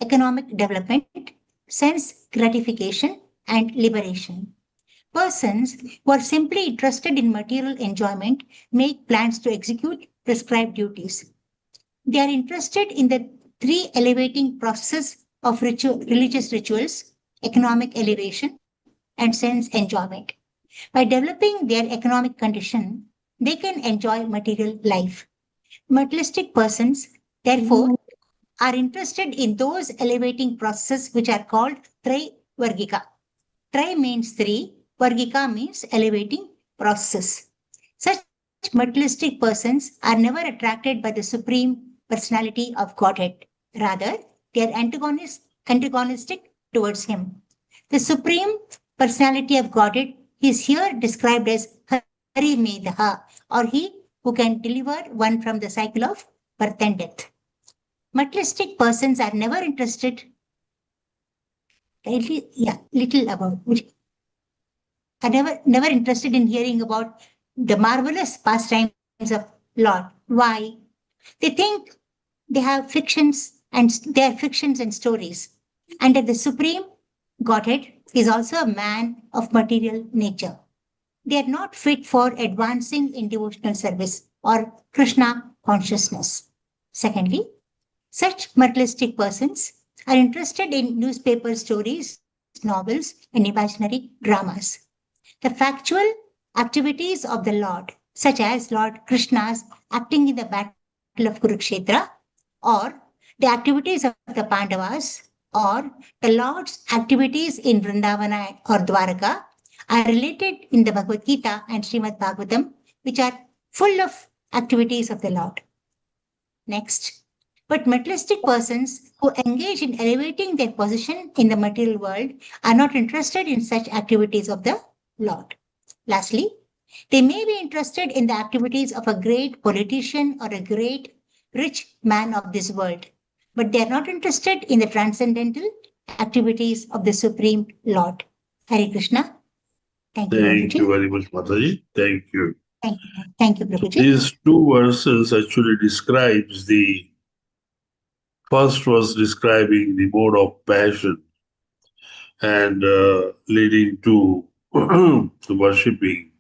economic development, sense gratification, and liberation. Persons who are simply interested in material enjoyment make plans to execute prescribed duties. They are interested in the three elevating processes of religious rituals, economic elevation, and sense enjoyment. By developing their economic condition, they can enjoy material life. Materialistic persons, therefore, are interested in those elevating processes which are called Tri-Vargika. Tri means three, Vargika means elevating processes. Such materialistic persons are never attracted by the Supreme Personality of Godhead. Rather, they are antagonistic towards him. The Supreme Personality of Godhead is here described as Hari Medha, or he who can deliver one from the cycle of birth and death. Materialistic persons are never interested, little about, which are never interested in hearing about the marvelous pastimes of Lord. Why? They think they have fictions and they are fictions and stories. And that the Supreme Godhead is also a man of material nature. They are not fit for advancing in devotional service or Krishna consciousness. Secondly, such materialistic persons are interested in newspaper stories, novels, and imaginary dramas. The factual activities of the Lord, such as Lord Krishna's acting in the battle of Kurukshetra, or the activities of the Pandavas, or the Lord's activities in Vrindavana or Dwaraka, are related in the Bhagavad Gita and Srimad Bhagavatam, which are full of activities of the Lord. Next, but materialistic persons who engage in elevating their position in the material world are not interested in such activities of the Lord. Lastly, they may be interested in the activities of a great politician or a great rich man of this world, but they are not interested in the transcendental activities of the Supreme Lord. Hare Krishna. Thank you, Thank you very much, Mataji. Thank you. Thank you, Prabhuji. So these two verses actually describes the first was describing the mode of passion and leading to worshipping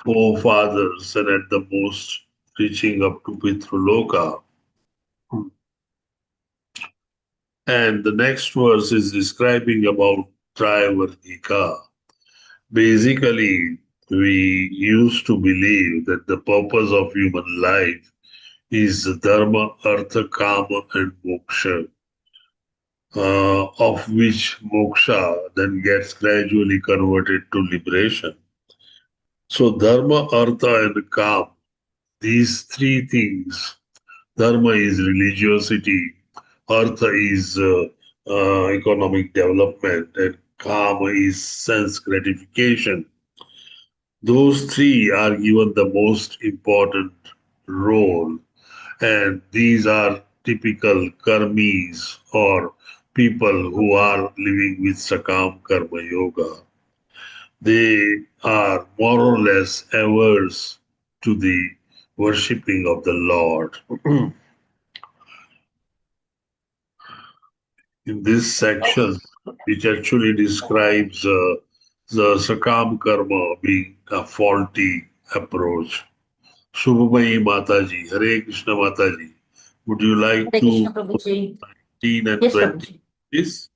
forefathers and at the most reaching up to Pitruloka. And the next verse is describing about Trivargika. Basically, we used to believe that the purpose of human life is dharma, artha, kama, and moksha, of which moksha then gets gradually converted to liberation. So dharma, artha, and kama, these three things, dharma is religiosity, artha is economic development, and kama is sense gratification. Those three are given the most important role, and these are typical karmis or people who are living with Sakam Karma Yoga. They are more or less averse to the worshipping of the Lord. In this section, which actually describes the Sakam Karma being a faulty approach. Shubhamayi Mataji, Hare Krishna Mataji, would you like Hare to Krishna Prabhuji. 19 and Yes, 20, Prabhuji. please?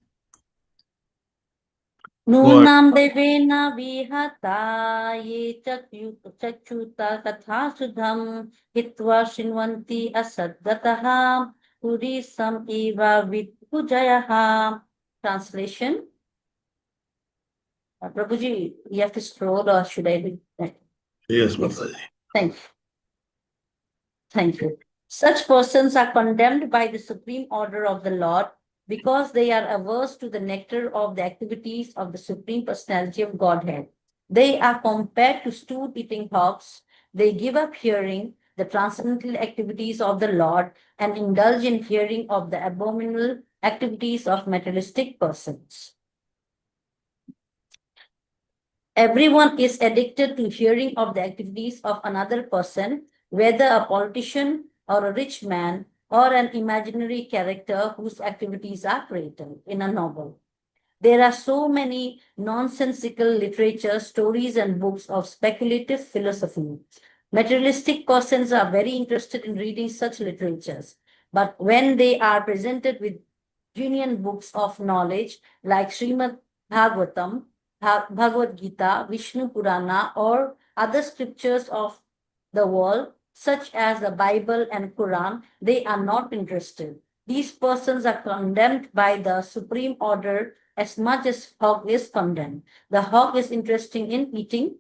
Nunam devena vihata ye chachuta katha sudham hitva shinvanti asaddataha purisam eva vidpujayaha. Translation. Prabhuji, you have to scroll or should I do that? Yes, Mataji. Thank you. Thank you. Such persons are condemned by the supreme order of the Lord because they are averse to the nectar of the activities of the Supreme Personality of Godhead. They are compared to stool-eating hogs. They give up hearing the transcendental activities of the Lord and indulge in hearing of the abominable activities of materialistic persons. Everyone is addicted to hearing of the activities of another person, whether a politician or a rich man or an imaginary character whose activities are created in a novel. There are so many nonsensical literature, stories, and books of speculative philosophy. Materialistic persons are very interested in reading such literatures, but when they are presented with genuine books of knowledge like Srimad Bhagavatam, Bhagavad Gita, Vishnu Purana, or other scriptures of the world, such as the Bible and Quran, they are not interested. These persons are condemned by the supreme order as much as hog is condemned. The hog is interested in eating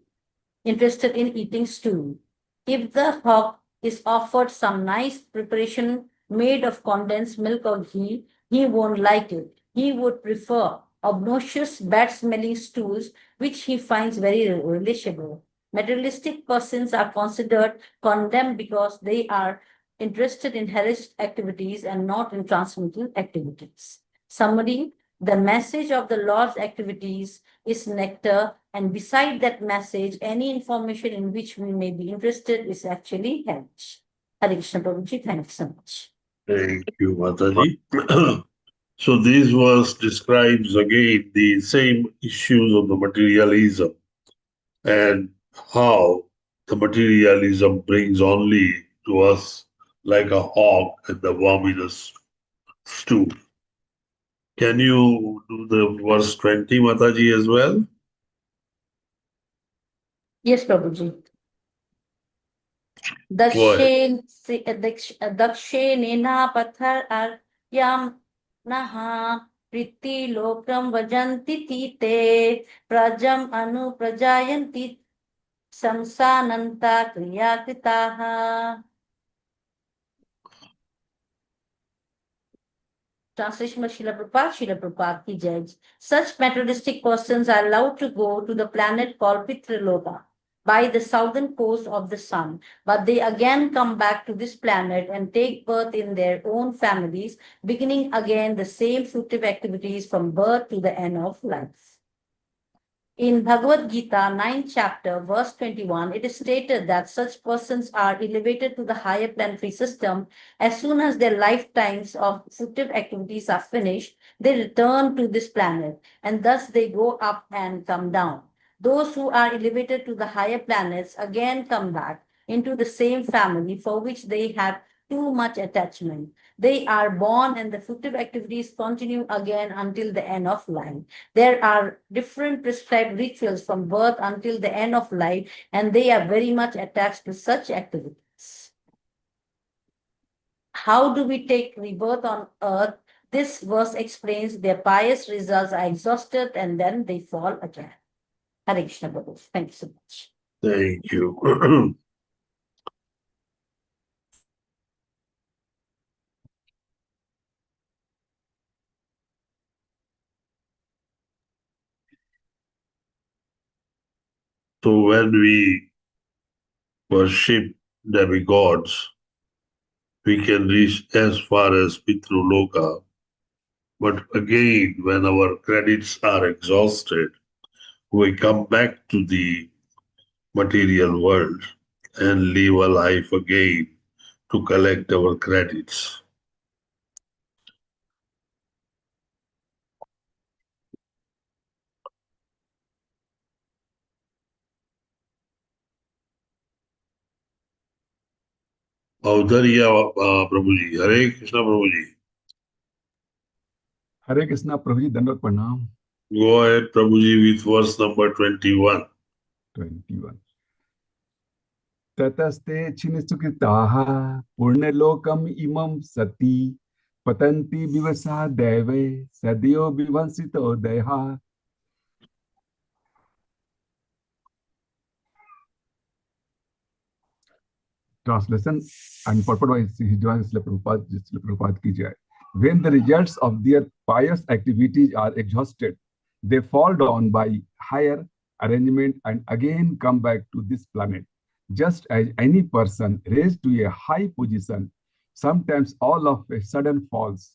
stew. If the hog is offered some nice preparation made of condensed milk or ghee, he won't like it. He would prefer obnoxious, bad-smelling stools, which he finds very relishable. Materialistic persons are considered condemned because they are interested in hellish activities and not in transcendental activities. Summary: the message of the Lord's activities is nectar, and beside that message, any information in which we may be interested is actually hellish. Hare Krishna Prabhuji, thank you so much. Thank you, Mataji. So this verse describes again the same issues of the materialism and how the materialism brings only to us like a hog and the verminous stew. Can you do the verse 20, Mataji, as well? Yes, Prabhuji. Dakshenena pathar aryam naha priti lokam vajanti tite prajam anu prajayanti samsananta kriyakritaha. Translation by Srila Prabhupada ki jai. Such materialistic persons are allowed to go to the planet called Pitraloka by the southern coast of the sun, but they again come back to this planet and take birth in their own families, beginning again the same fruitive activities from birth to the end of life. In Bhagavad Gita, 9th chapter, verse 21, it is stated that such persons are elevated to the higher planetary system. As soon as their lifetimes of fruitive activities are finished, they return to this planet, and thus they go up and come down. Those who are elevated to the higher planets again come back into the same family for which they have too much attachment. They are born and the fruitive activities continue again until the end of life. There are different prescribed rituals from birth until the end of life, and they are very much attached to such activities. How do we take rebirth on earth? This verse explains their pious results are exhausted and then they fall again. Hare Krishna Prabhu. Thank you so much. Thank you. So when we worship demigods, we can reach as far as Pitraloka. But again, when our credits are exhausted, we come back to the material world and live a life again to collect our credits. Odiya, Prabhuji. Hare Krishna, Prabhuji. Hare Krishna, Prabhuji, Dandavat Pranam. Go ahead, Prabhuji, with verse number 21. 21. Tataste chinisukitaha purnalokam imam sati patanti vivasa deve sadyo vivansito deha. Translation and purport by Srila Prabhupada ki jai. When the results of their pious activities are exhausted, they fall down by higher arrangement and again come back to this planet. Just as any person raised to a high position sometimes all of a sudden falls,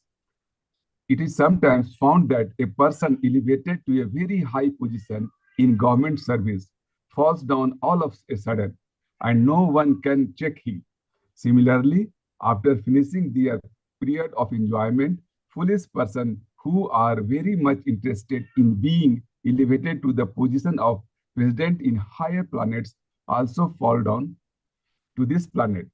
it is sometimes found that a person elevated to a very high position in government service falls down all of a sudden, and no one can check him. Similarly, after finishing their period of enjoyment, foolish persons who are very much interested in being elevated to the position of president in higher planets also fall down to this planet.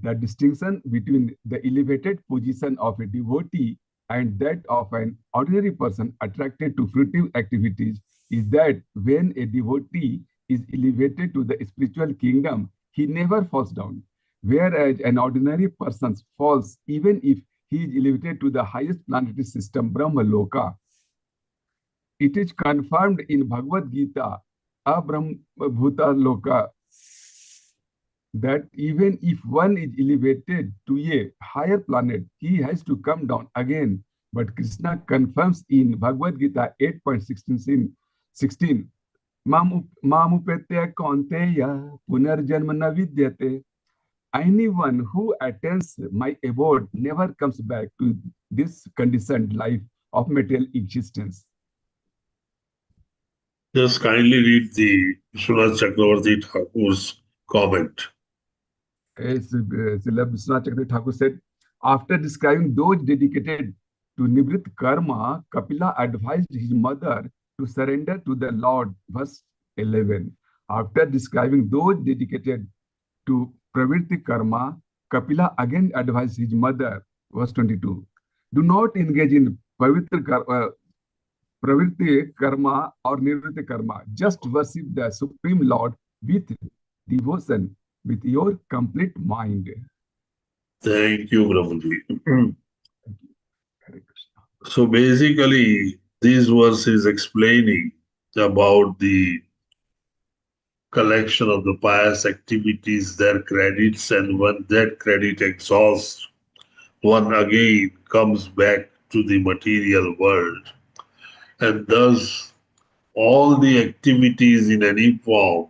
The distinction between the elevated position of a devotee and that of an ordinary person attracted to fruitive activities is that when a devotee is elevated to the spiritual kingdom, he never falls down, whereas an ordinary person falls even if he is elevated to the highest planetary system, Brahma Loka. It is confirmed in Bhagavad Gita, Abrahma Bhuta Loka, that even if one is elevated to a higher planet, he has to come down again. But Krishna confirms in Bhagavad Gita 8.16, Mamupetya Kaunteya Punarjanma na vidyate. Anyone who attains my abode never comes back to this conditioned life of material existence. Just kindly read the Srila Chakravarti Thakur's comment. Srila Vishwanath Thakur said, after describing those dedicated to Nivrit Karma, Kapila advised his mother to surrender to the Lord, verse 11. After describing those dedicated to Pravritti Karma, Kapila again advised his mother, verse 22. Do not engage in Pravritti Karma or Nivritti Karma. Just worship the Supreme Lord with devotion, with your complete mind. Thank you, Prabhuji. So basically, this verse is explaining about the collection of the pious activities, their credits, and when that credit exhausts, one again comes back to the material world. And thus, all the activities in any form,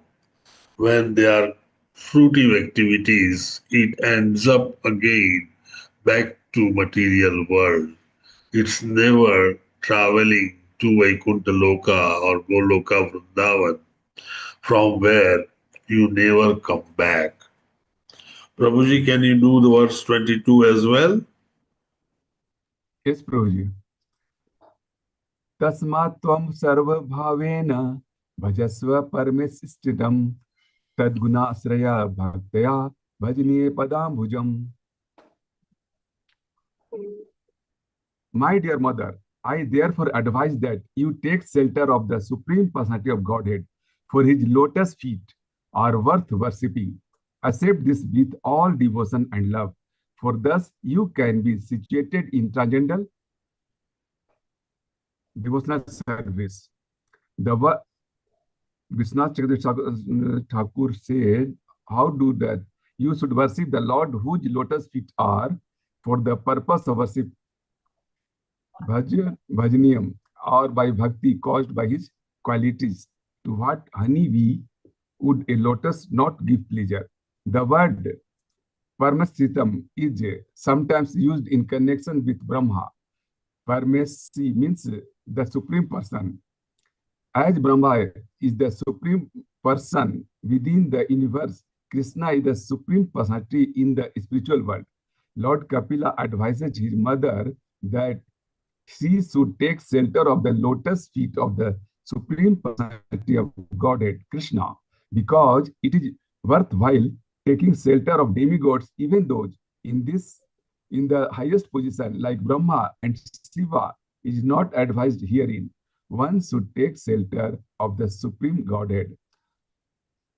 when they are fruitive activities, it ends up again back to material world. It's never traveling to Vaikuntha Loka or Goloka Vrindavan, from where you never come back. Prabhuji, can you do the verse 22 as well? Yes, Prabhuji. Tasmat tvam sarva bhavena bhajasva parmesistitam tadguna asraya bhaktaya bhajaniye padam bhujam. My dear mother, I therefore advise that you take shelter of the Supreme Personality of Godhead, for his lotus feet are worth worshipping. Accept this with all devotion and love, for thus you can be situated in transcendental devotional service. The Vishwanath Chakravarti Thakur said, how do that? You should worship the Lord whose lotus feet are for the purpose of worship, bhajaniyam, or by bhakti caused by his qualities. To what honeybee would a lotus not give pleasure? The word parmasitam is sometimes used in connection with Brahma. Parmasi means the Supreme Person. As Brahma is the Supreme Person within the universe, Krishna is the Supreme Personality in the spiritual world. Lord Kapila advises his mother that she should take shelter of the lotus feet of the Supreme Personality of Godhead, Krishna, because it is worthwhile taking shelter of demigods, even those in the highest position, like Brahma and Seva, is not advised herein. One should take shelter of the Supreme Godhead.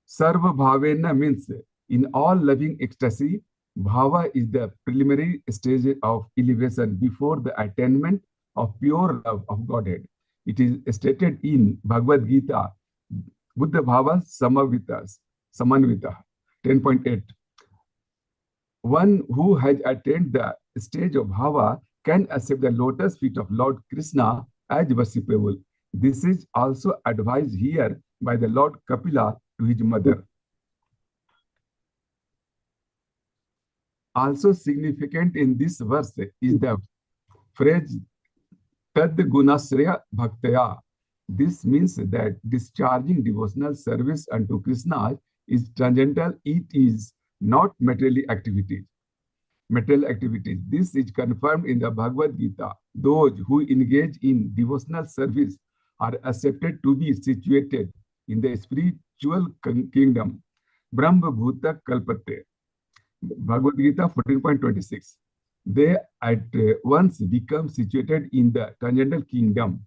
Sarva Bhavena means in all loving ecstasy. Bhava is the preliminary stage of elevation before the attainment of pure love of Godhead. It is stated in Bhagavad Gita, Buddha Bhava Samanvita 10.8. One who has attained the stage of Bhava can accept the lotus feet of Lord Krishna as worshipable. This is also advised here by the Lord Kapila to his mother. Also significant in this verse is the phrase Tad Gunasraya Bhaktaya. This means that discharging devotional service unto Krishna is transcendental. It is not material activities. This is confirmed in the Bhagavad Gita. Those who engage in devotional service are accepted to be situated in the spiritual kingdom. Brahma Bhuta Kalpate. Bhagavad Gita 14.26. They at once become situated in the transcendental kingdom.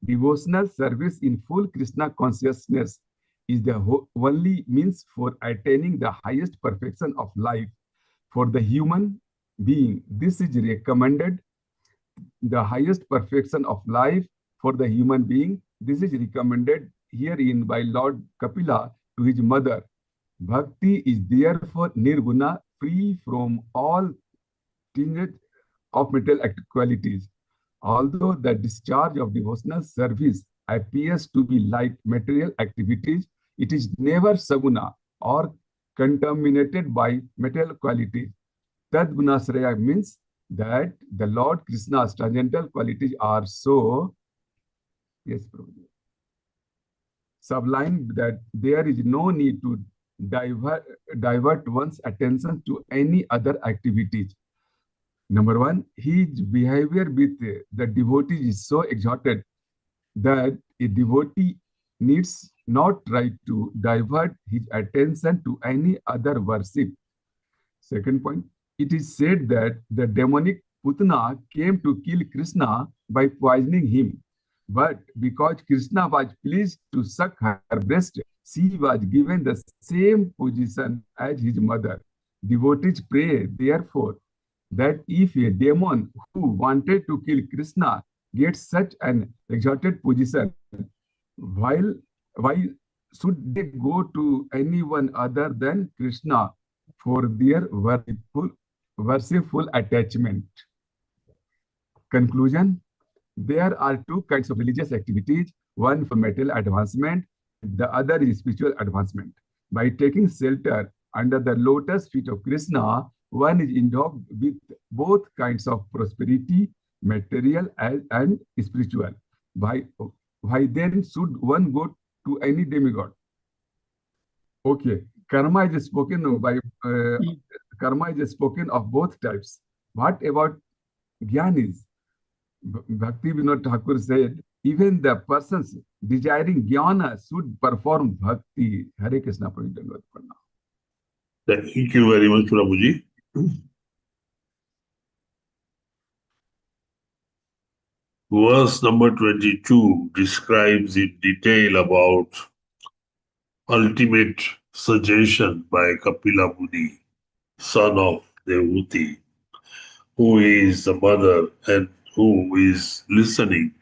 Devotional service in full Krishna consciousness is the only means for attaining the highest perfection of life for the human being. This is recommended. The highest perfection of life for the human being. This is recommended herein by Lord Kapila to his mother. Bhakti is therefore nirguna, free from all tinge of material qualities. Although the discharge of devotional service appears to be like material activities, it is never saguna or contaminated by material qualities. Tad Gunasraya means that the Lord Krishna's transcendental qualities are so sublime that there is no need to divert one's attention to any other activities. Number one, his behavior with the devotee is so exalted that a devotee needs not try to divert his attention to any other worship. Second point, it is said that the demonic Putana came to kill Krishna by poisoning him. But because Krishna was pleased to suck her breast, she was given the same position as his mother. Devotees pray, therefore, that if a demon who wanted to kill Krishna gets such an exalted position, why should they go to anyone other than Krishna for their worshipful attachment? Conclusion: there are two kinds of religious activities, one for material advancement, the other is spiritual advancement. By taking shelter under the lotus feet of Krishna, one is endowed with both kinds of prosperity, material and spiritual. Why then should one go to any demigod? Okay, karma is spoken of both types. What about jnanis? Bhakti Vinod Thakur said, even the persons desiring jnana should perform bhakti. Hare Krishna. Thank you very much, Prabhuji. Verse number 22 describes in detail about ultimate suggestion by Kapila Muni, son of Devuti, who is the mother and who is listening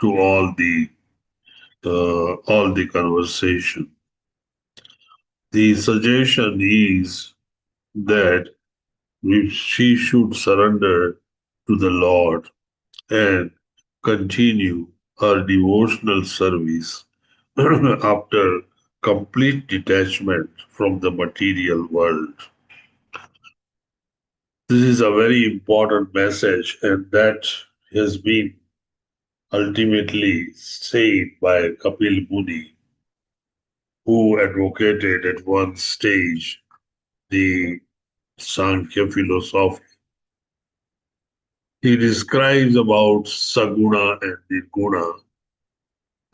to all the conversation. The suggestion is that she should surrender to the Lord and continue her devotional service after complete detachment from the material world. This is a very important message, and that has been ultimately said by Kapil Muni, who advocated at one stage the Sankhya philosophy. He describes about Saguna and Nirguna,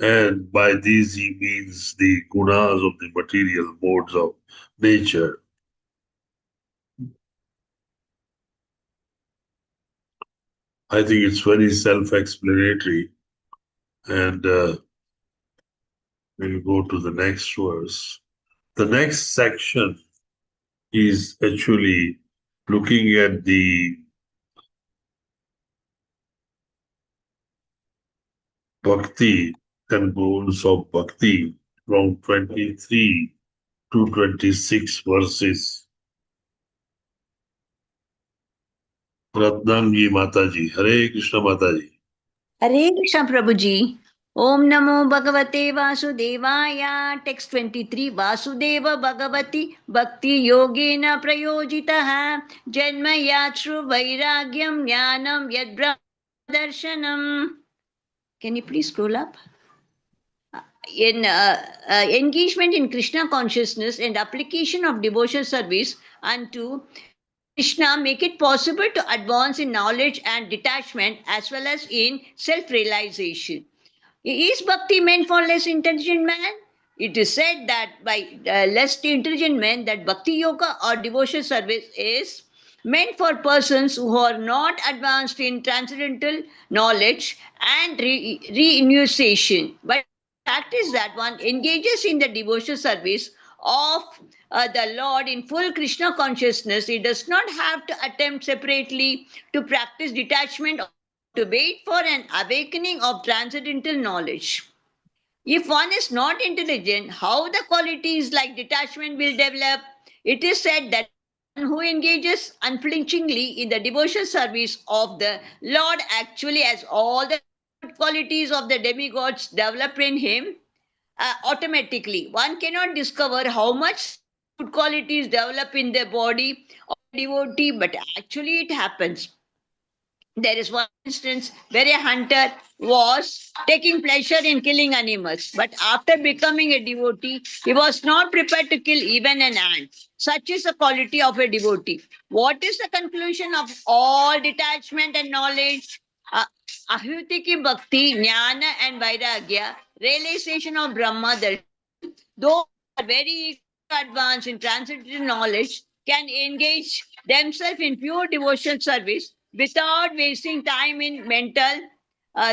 and by these he means the gunas of the material modes of nature. I think it's very self-explanatory, and we'll go to the next verse. The next section is actually looking at the bhakti and goals of bhakti from 23 to 26 verses. Ratnamji Mataji. Hare Krishna Mataji. Hare Krishna Prabhuji. Om Namo Bhagavate Vasudevaya. Text 23. Vasudeva Bhagavati Bhakti Yogena Prayojitaha Janma Yatru Vairagyam Jnanam Yad Brahma Darshanam. Can you please scroll up? In engagement in Krishna consciousness and application of devotional service unto Krishna make it possible to advance in knowledge and detachment as well as in self-realization. Is bhakti meant for less intelligent man? It is said that by less intelligent men that bhakti yoga or devotional service is meant for persons who are not advanced in transcendental knowledge and re-initiation. But practice that one engages in the devotional service of the Lord in full Krishna consciousness. He does not have to attempt separately to practice detachment or to wait for an awakening of transcendental knowledge. If one is not intelligent, how the qualities like detachment will develop? It is said that one who engages unflinchingly in the devotional service of the Lord actually has all the qualities of the demigods developed in him automatically. One cannot discover how much good qualities develop in the body of a devotee, but actually it happens. There is one instance where a hunter was taking pleasure in killing animals, but after becoming a devotee, he was not prepared to kill even an ant. Such is the quality of a devotee. What is the conclusion of all detachment and knowledge? Ahyutiki bhakti, jnana and vairagya, realization of Brahma, those who are very advanced in transcendental knowledge can engage themselves in pure devotional service without wasting time in mental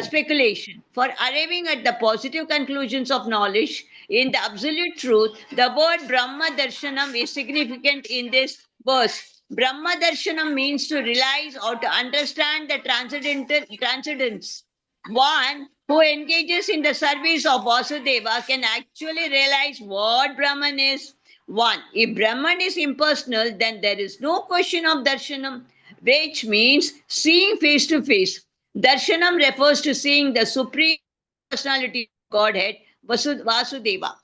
speculation. For arriving at the positive conclusions of knowledge in the absolute truth, the word Brahma Darshanam is significant in this verse. Brahma Darshanam means to realize or to understand the transcendence. One who engages in the service of Vasudeva can actually realize what Brahman is. One, if Brahman is impersonal, then there is no question of darshanam, which means seeing face to face. Darshanam refers to seeing the supreme personality of Godhead, Vasudeva.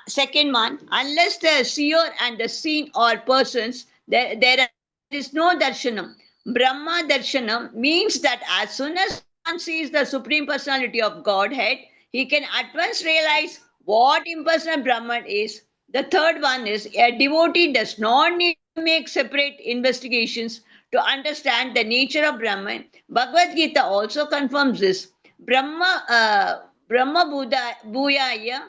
Second one, unless the seer and the seen are persons, there is no darshanam. Brahma darshanam means that as soon as one sees the Supreme Personality of Godhead, he can at once realize what impersonal Brahman is. The third one is a devotee does not need to make separate investigations to understand the nature of Brahman. Bhagavad Gita also confirms this. Brahma Bhuyaya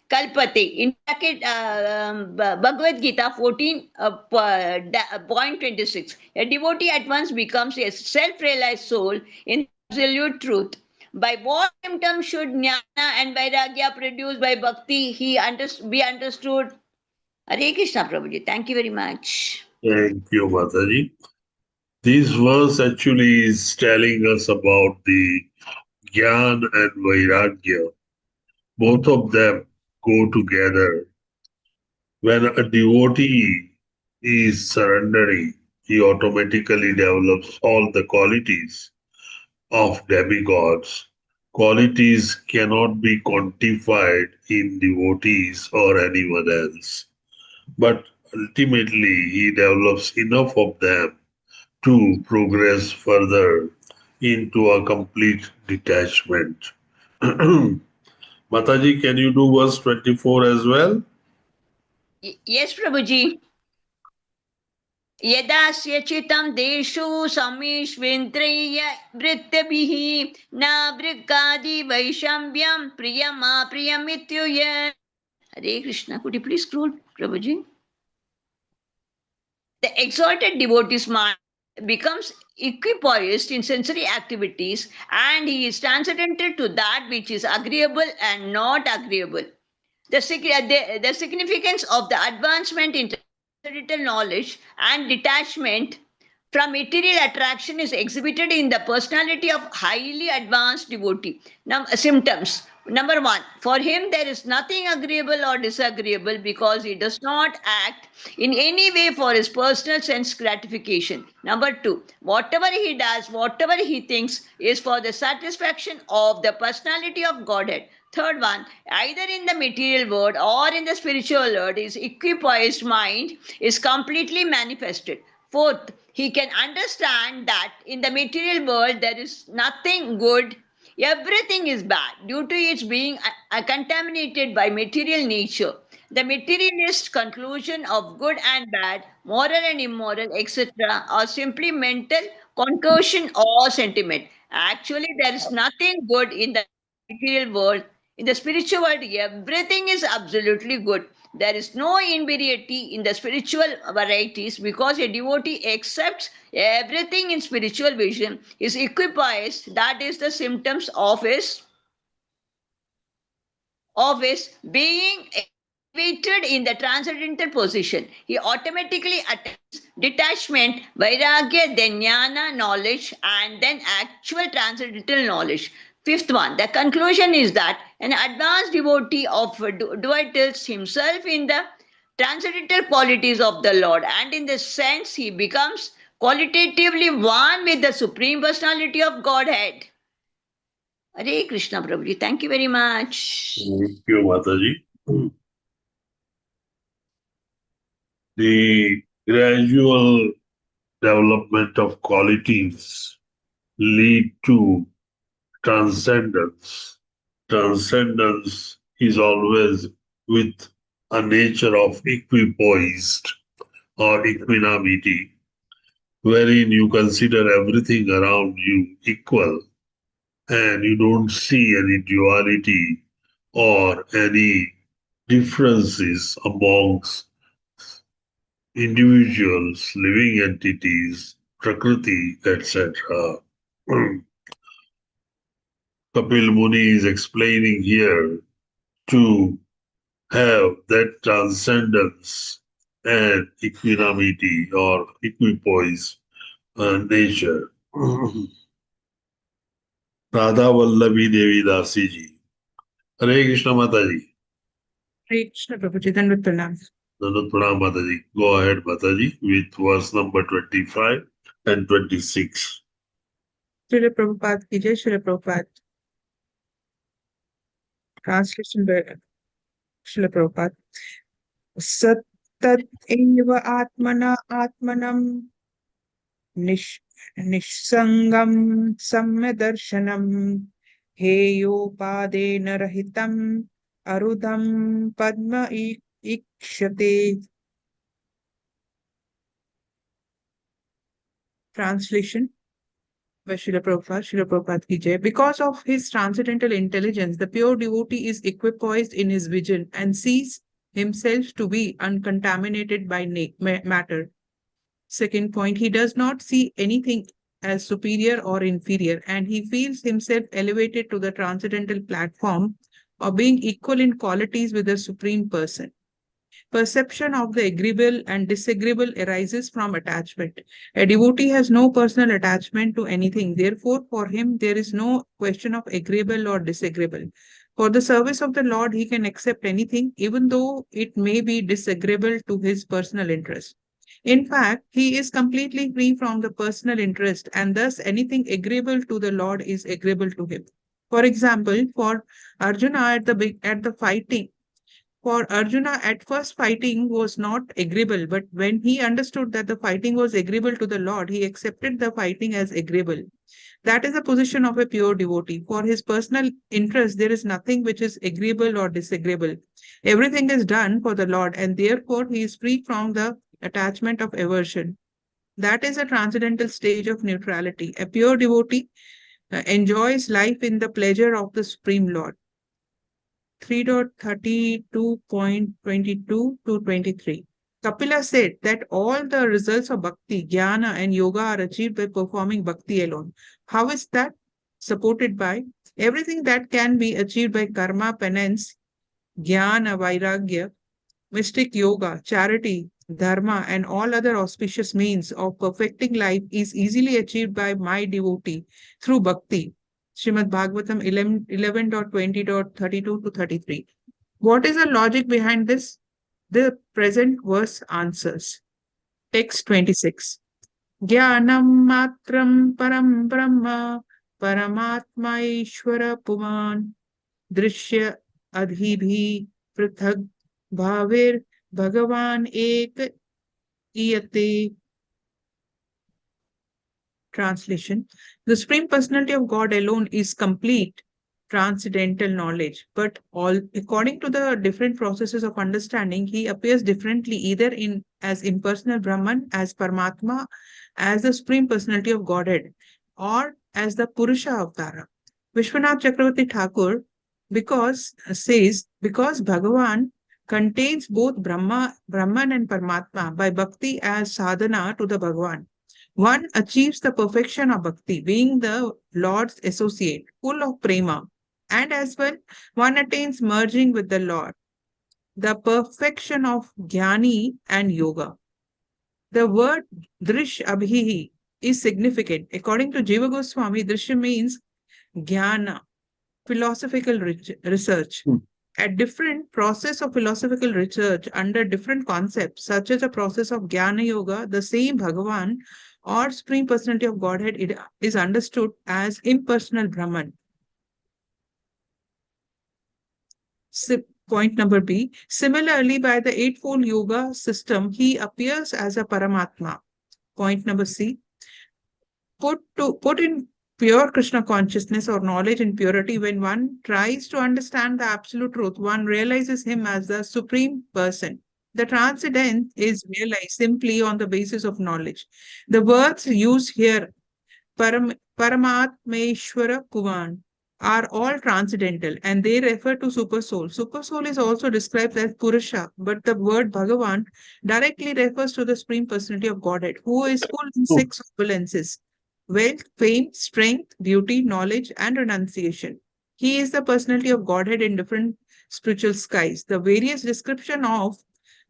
Kalpate. In bracket, Bhagavad Gita 14.26. A devotee at once becomes a self-realized soul in absolute truth. By what symptoms should jnana and vairagya produced by bhakti be understood? Hare Krishna Prabhuji. Thank you very much. Thank you, Mataji. This verse actually is telling us about the Gyan and Vairagya. Both of them go together. When a devotee is surrendering, he automatically develops all the qualities of demigods. Qualities cannot be quantified in devotees or anyone else. But ultimately, he develops enough of them to progress further into a complete detachment. Mataji, can you do verse 24 as well? Yes, Prabhuji. यदास्य चितं देषु समीष्विन्द्रिय वृत्तभिः न वृक्कादि वैषम्यं प्रियमाप्रियमित्युय. Hare Krishna. Could you please scroll, Prabhuji? The exalted devotee's mind becomes equipoised in sensory activities and he is transcendental to that which is agreeable and not agreeable. The significance of the advancement in transcendental knowledge and detachment from material attraction is exhibited in the personality of highly advanced devotee. Now, symptoms. Number one, for him there is nothing agreeable or disagreeable because he does not act in any way for his personal sense gratification. Number two, whatever he does, whatever he thinks is for the satisfaction of the personality of Godhead. Third one, either in the material world or in the spiritual world, his equipoised mind is completely manifested. Fourth, he can understand that in the material world there is nothing good. Everything is bad due to its being contaminated by material nature. The materialist conclusion of good and bad, moral and immoral, etc., are simply mental conclusion or sentiment. Actually, there is nothing good in the material world. In the spiritual world, everything is absolutely good. There is no inferiority in the spiritual varieties because a devotee accepts everything in spiritual vision, is equipoised, that is the symptoms of his being elevated in the transcendental position. He automatically attains detachment, vairagya, then jnana, knowledge, and then actual transcendental knowledge. Fifth one, the conclusion is that an advanced devotee of dwells himself in the transcendental qualities of the Lord, and in this sense he becomes qualitatively one with the Supreme Personality of Godhead. Hare Krishna Prabhuji, thank you very much. Thank you, Mataji. The gradual development of qualities lead to transcendence. Transcendence is always with a nature of equipoised or equanimity, wherein you consider everything around you equal and you don't see any duality or any differences amongst individuals, living entities, Prakriti, etc. Kapil Muni is explaining here to have that transcendence and equanimity or equipoise nature. Radha Vallavi Devi Dasi ji. Hare Krishna Mataji. Hare Krishna Prabhuji, then with Pranam. Dandat Pranam Mataji. Go ahead Mataji with verse number 25 and 26. Srila Prabhupada ki jai, Srila Prabhupada. Translation by Srila Prabhupada. Sattat eva atmana atmanam nishsangam samyadarshanam heyopadena rahitam arudam padma ikshate. Translation by Srila Prabhupada ki jai. Because of his transcendental intelligence, the pure devotee is equipoised in his vision and sees himself to be uncontaminated by matter. Second point, he does not see anything as superior or inferior, and he feels himself elevated to the transcendental platform of being equal in qualities with the Supreme Person. Perception of the agreeable and disagreeable arises from attachment. A devotee has no personal attachment to anything. Therefore, for him, there is no question of agreeable or disagreeable. For the service of the Lord, he can accept anything, even though it may be disagreeable to his personal interest. In fact, he is completely free from the personal interest, and thus anything agreeable to the Lord is agreeable to him. For example, for Arjuna at the fighting, for Arjuna, at first fighting was not agreeable, but when he understood that the fighting was agreeable to the Lord, he accepted the fighting as agreeable. That is the position of a pure devotee. For his personal interest, there is nothing which is agreeable or disagreeable. Everything is done for the Lord, and therefore he is free from the attachment of aversion. That is a transcendental stage of neutrality. A pure devotee enjoys life in the pleasure of the Supreme Lord. 3.32.22 to 23. Kapila said that all the results of bhakti, jnana, and yoga are achieved by performing bhakti alone. How is that? Supported by everything that can be achieved by karma, penance, jnana, vairagya, mystic yoga, charity, dharma, and all other auspicious means of perfecting life is easily achieved by my devotee through bhakti. Srimad Bhagavatam 11.20.32 to 33. What is the logic behind this? The present verse answers. Text 26. Jnanam matram param brahma paramatma ishvara puman drishya adhibhi prithag bhavir bhagavan ek iyate. Translation. The Supreme Personality of God alone is complete transcendental knowledge, but according to the different processes of understanding, he appears differently either as impersonal Brahman, as Paramatma, as the Supreme Personality of Godhead, or as the Purusha Avatara. Vishwanath Chakravarti Thakur says, because Bhagavan contains both Brahman and Paramatma by bhakti as sadhana to the Bhagavan. One achieves the perfection of bhakti, being the Lord's associate, full of prema, and as well, one attains merging with the Lord, the perfection of jnani and yoga. The word drish abhihi is significant. According to Jiva Goswami, drish means jnana, philosophical research. At different process of philosophical research under different concepts, such as a process of jnana yoga, the same Bhagavan or Supreme Personality of Godhead is understood as impersonal Brahman. Point number B. Similarly, by the Eightfold Yoga system, he appears as a Paramatma. Point number C. Put in pure Krishna consciousness or knowledge in purity, when one tries to understand the absolute truth, one realizes him as the Supreme Person. The transcendence is realized simply on the basis of knowledge. The words used here, Paramatmeshwara Puvan, are all transcendental and they refer to Supersoul. Supersoul is also described as Purusha, but the word Bhagavan directly refers to the Supreme Personality of Godhead, who is full in 6 opulences: wealth, fame, strength, beauty, knowledge, and renunciation. He is the personality of Godhead in different spiritual skies. The various description of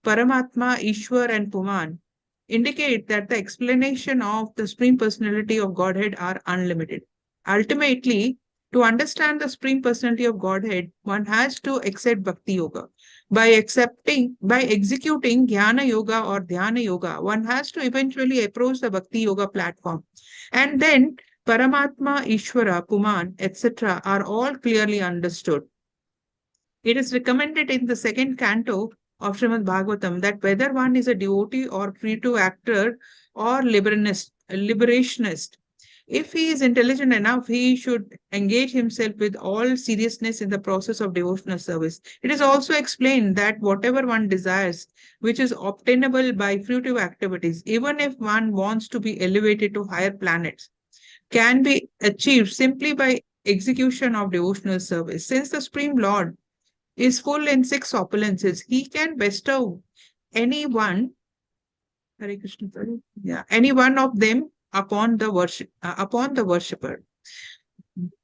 Paramatma, Ishwar, and Puman indicate that the explanation of the Supreme Personality of Godhead are unlimited. Ultimately, to understand the Supreme Personality of Godhead, one has to accept Bhakti Yoga. By executing Jnana Yoga or Dhyana Yoga, one has to eventually approach the Bhakti Yoga platform. And then Paramatma, Ishvara, Puman, etc. are all clearly understood. It is recommended in the 2nd canto of Srimad Bhagavatam that whether one is a devotee or free-to actor or liberationist, if he is intelligent enough, he should engage himself with all seriousness in the process of devotional service. It is also explained that whatever one desires, which is obtainable by fruitive activities, even if one wants to be elevated to higher planets, can be achieved simply by execution of devotional service. Since the Supreme Lord is full in 6 opulences, he can bestow any one of them upon the worshipper.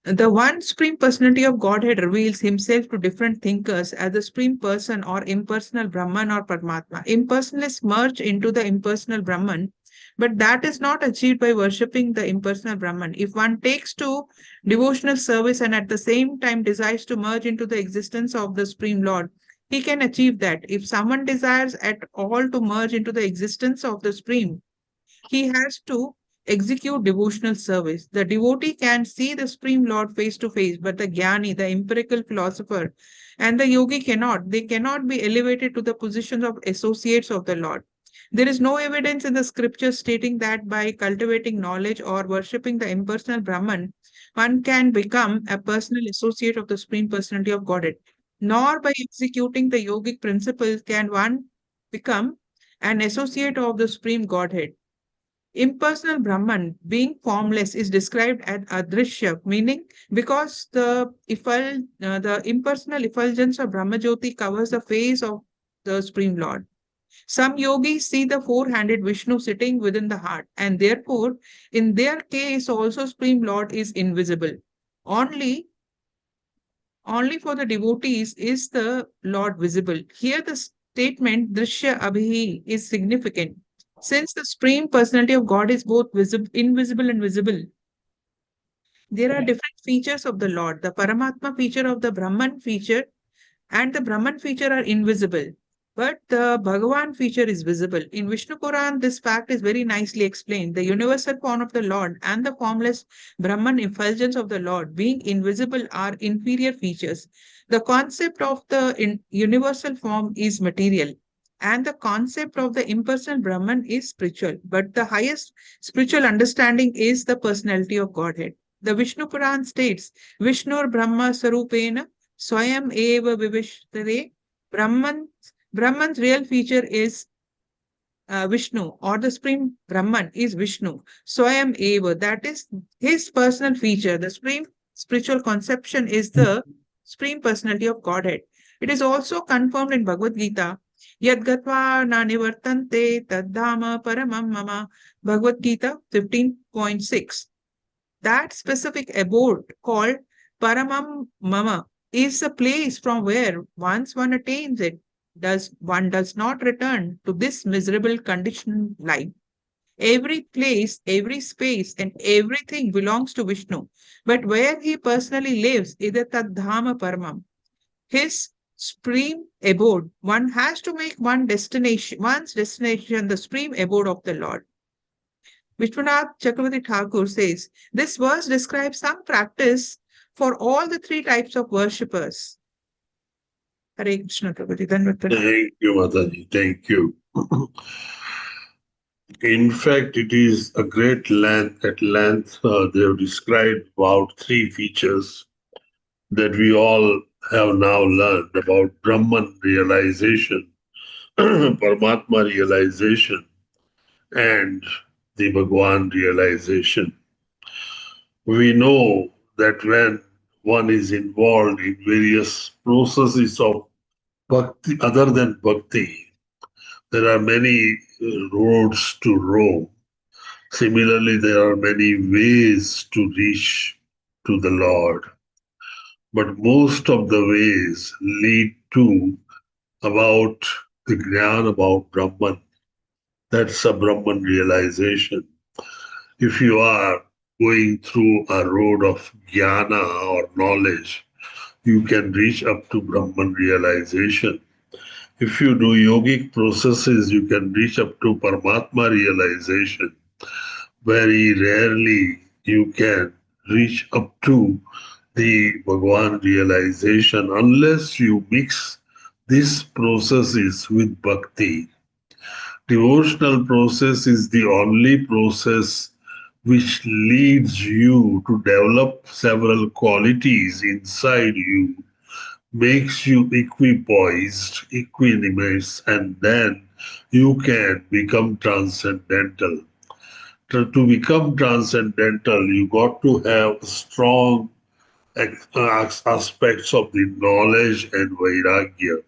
The one Supreme Personality of Godhead reveals himself to different thinkers as the Supreme Person or impersonal Brahman or Paramatma. Impersonalists merge into the impersonal Brahman, but that is not achieved by worshipping the impersonal Brahman. If one takes to devotional service and at the same time desires to merge into the existence of the Supreme Lord, he can achieve that. If someone desires at all to merge into the existence of the Supreme, he has to execute devotional service. The devotee can see the Supreme Lord face to face, but the Jnani, the empirical philosopher, and the yogi cannot. They cannot be elevated to the positions of associates of the Lord. There is no evidence in the scriptures stating that by cultivating knowledge or worshipping the impersonal Brahman, one can become a personal associate of the Supreme Personality of Godhead. Nor by executing the yogic principles can one become an associate of the Supreme Godhead. Impersonal Brahman, being formless, is described as adrishya, meaning because the impersonal effulgence of Brahmajyoti covers the face of the Supreme Lord. Some yogis see the 4-handed Vishnu sitting within the heart, and therefore, in their case, also Supreme Lord is invisible. Only for the devotees is the Lord visible. Here, the statement Drishya Abhihi is significant. Since the Supreme Personality of God is both invisible and visible, there are different features of the Lord. The Paramatma feature of the Brahman feature and the Brahman feature are invisible, but the Bhagavan feature is visible. In Vishnu Puran, this fact is very nicely explained. The universal form of the Lord and the formless Brahman effulgence of the Lord, being invisible, are inferior features. The concept of the universal form is material, and the concept of the impersonal Brahman is spiritual. But the highest spiritual understanding is the personality of Godhead. The Vishnu Puran states, Vishnur Brahma Sarupena Swayam Eva Vivishtare. Brahman's real feature is Vishnu, or the supreme Brahman is Vishnu. Swayam Eva, that is his personal feature. The supreme spiritual conception is the supreme personality of Godhead. It is also confirmed in Bhagavad Gita. Yadgatva na nivartante taddhama paramam mama. Bhagavad Gita 15.6. That specific abode called Paramam Mama is a place from where once one attains it, one does not return to this miserable conditioned life. Every place, every space, and everything belongs to Vishnu. But where he personally lives is the Taddhama Paramam, his supreme abode. One has to make one's destination the supreme abode of the Lord. Vishwanath Chakravarti Thakur says, this verse describes some practice for all the three types of worshippers. Hare Krishna Prabhuji. Thank you, Mataji. Thank you. In fact, it is a great length. At length, they have described about three features that we all have now learned about Brahman realization, Paramatma realization, and the Bhagwan realization. We know that when one is involved in various processes of bhakti, other than bhakti, there are many roads to roam. Similarly, there are many ways to reach to the Lord. But most of the ways lead to about the Jnana about Brahman. That's a Brahman realization. If you are going through a road of Jnana or knowledge, you can reach up to Brahman realization. If you do yogic processes, you can reach up to Paramatma realization. Very rarely you can reach up to the Bhagwan realization unless you mix these processes with bhakti. Devotional process is the only process which leads you to develop several qualities inside you, makes you equipoised, equanimous, and then you can become transcendental. To become transcendental, you got to have strong aspects of the knowledge and vairagya.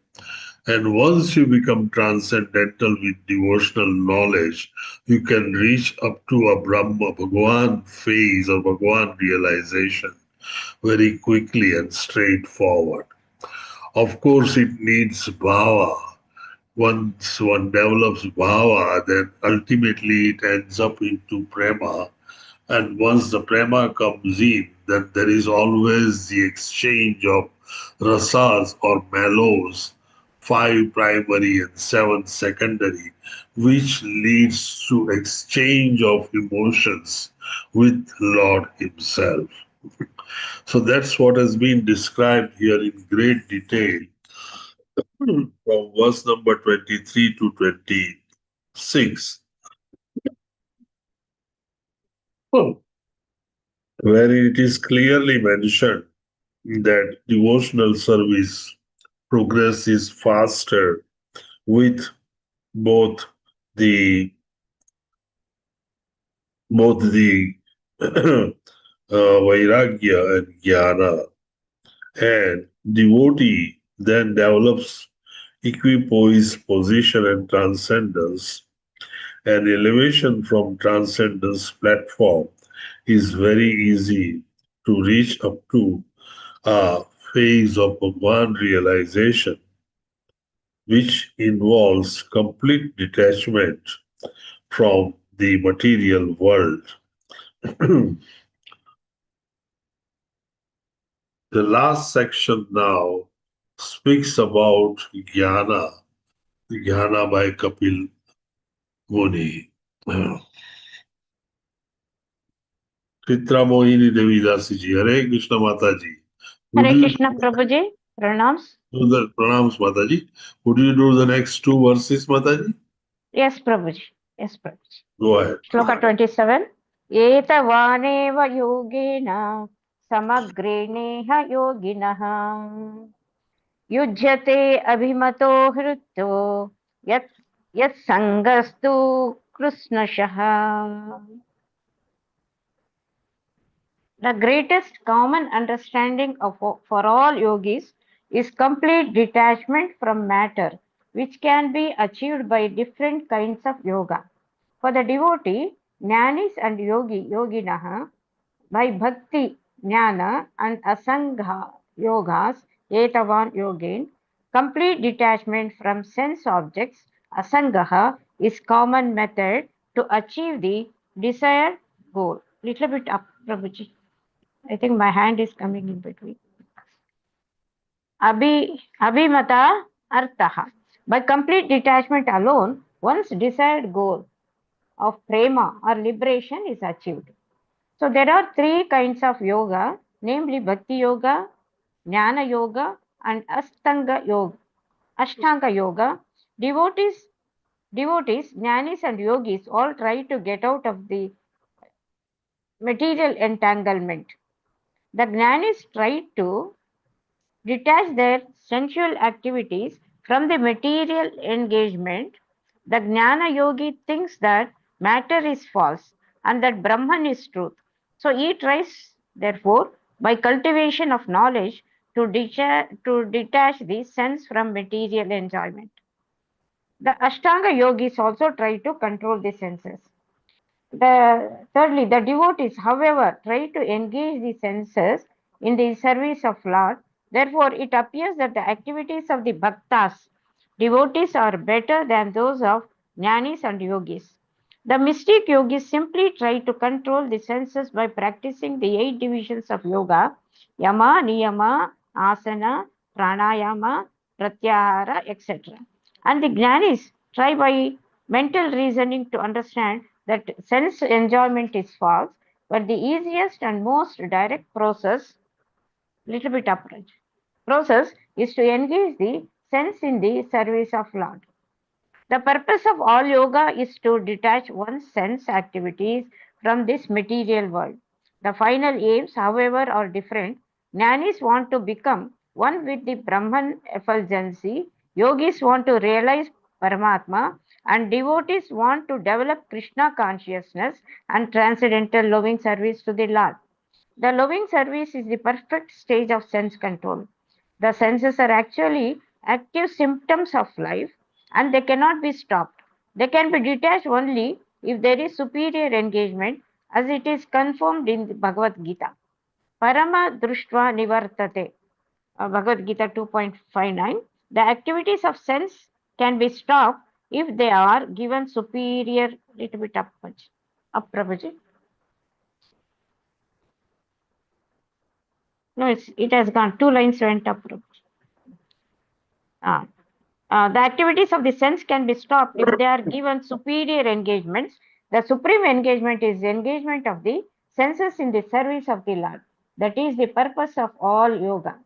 And once you become transcendental with devotional knowledge, you can reach up to a Brahma Bhagavan phase or Bhagavan realization very quickly and straightforward. Of course, it needs bhava. Once one develops bhava, then ultimately it ends up into prema. And once the prema comes in, then there is always the exchange of rasas or mellows, 5 primary and 7 secondary, which leads to exchange of emotions with Lord Himself. So that's what has been described here in great detail from verse number 23 to 26. Where it is clearly mentioned that devotional service progress is faster with both the vairagya and jnana, and devotee then develops equipoise position and transcendence. An elevation from transcendence platform is very easy to reach up to a phase of Bhagwan realization, which involves complete detachment from the material world. The last section now speaks about Jnana, Jnana by Kapil Muni. Chitra Mohini Devi Dasi ji, Hare Krishna Mataji. Hare Krishna Prabhuji, pranams. Do the pranams Mataji. Would you do the next two verses, Mataji? Yes, Prabhuji. Yes, Prabhuji. Go ahead. Shloka 27. Etavaneva yogena samagreneha yoginaha yujyate abhimato hrutto yat sangastu krishnashaha. The greatest common understanding for all yogis is complete detachment from matter, which can be achieved by different kinds of yoga. For the devotee, jnanis and yoginaha, by bhakti, jnana and asangha yogas, etavan yogin, complete detachment from sense objects, asangaha, is common method to achieve the desired goal. Little bit up, Prabhuji. I think my hand is coming in between. Abhimata arthaha. By complete detachment alone, one's desired goal of prema or liberation is achieved. So there are three kinds of yoga, namely Bhakti Yoga, Jnana Yoga and Ashtanga Yoga. Devotees, jnanis and yogis all try to get out of the material entanglement. The jnanis try to detach their sensual activities from the material engagement. The Jnana Yogi thinks that matter is false and that Brahman is truth. So he tries, therefore, by cultivation of knowledge to detach the sense from material enjoyment. The Ashtanga Yogis also try to control the senses. Thirdly, the devotees, however, try to engage the senses in the service of Lord. Therefore, it appears that the activities of the bhaktas, devotees, are better than those of jnanis and yogis. The mystic yogis simply try to control the senses by practicing the 8 divisions of yoga: yama, niyama, asana, pranayama, pratyahara, etc. And the jnanis try by mental reasoning to understand that sense enjoyment is false, but the easiest and most direct process, little bit upright, process is to engage the sense in the service of Lord. The purpose of all yoga is to detach one's sense activities from this material world. The final aims, however, are different. Jnanis want to become one with the Brahman effulgency, yogis want to realize Paramatma, and devotees want to develop Krishna consciousness and transcendental loving service to the Lord. The loving service is the perfect stage of sense control. The senses are actually active symptoms of life and they cannot be stopped. They can be detached only if there is superior engagement, as it is confirmed in the Bhagavad Gita. Parama društva nivartate, Bhagavad Gita 2.59. The activities of sense can be stopped if they are given superior, little bit up, Prabhuji. No, it has gone. 2 lines went up. The activities of the sense can be stopped if they are given superior engagements. The supreme engagement is engagement of the senses in the service of the Lord. That is the purpose of all yoga.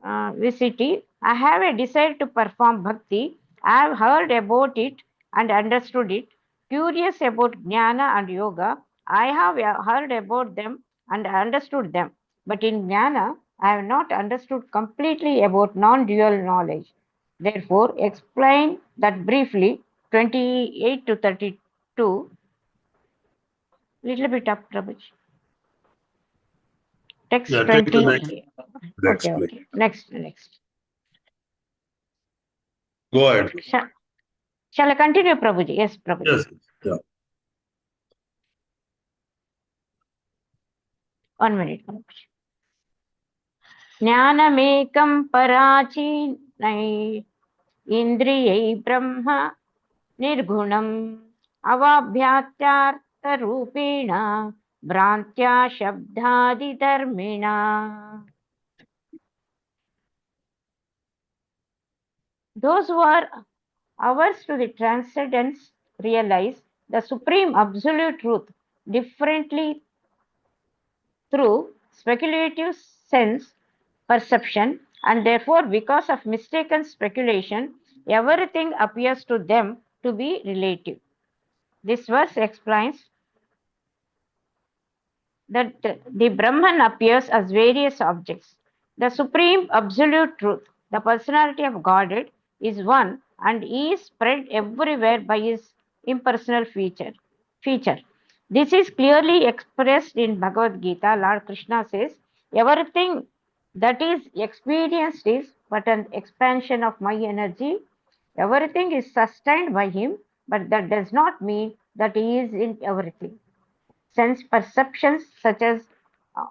VCT, I have a desire to perform bhakti. I have heard about it and understood it. Curious about jnana and yoga, I have heard about them and understood them. But in jnana, I have not understood completely about non-dual knowledge. Therefore, explain that briefly, 28 to 32. Little bit up, Prabhuji. Text 20. Okay. Next. Go ahead. Shall I continue, Prabhuji? Yes, Prabhuji. Yes. Yeah. 1 minute, Prabhuji. Jnanamekam parachinai indriyai brahma nirgunam avabhyatyartha rupena Brantya Shabdadi Dharmina. Those who are averse to the transcendence realize the supreme absolute truth differently through speculative sense perception, and therefore because of mistaken speculation everything appears to them to be relative. This verse explains that the Brahman appears as various objects. The supreme absolute truth, the personality of Godhead, is one and is spread everywhere by his impersonal feature. This is clearly expressed in Bhagavad Gita. Lord Krishna says, everything that is experienced is but an expansion of my energy. Everything is sustained by him, but that does not mean that he is in everything. Sense perceptions such as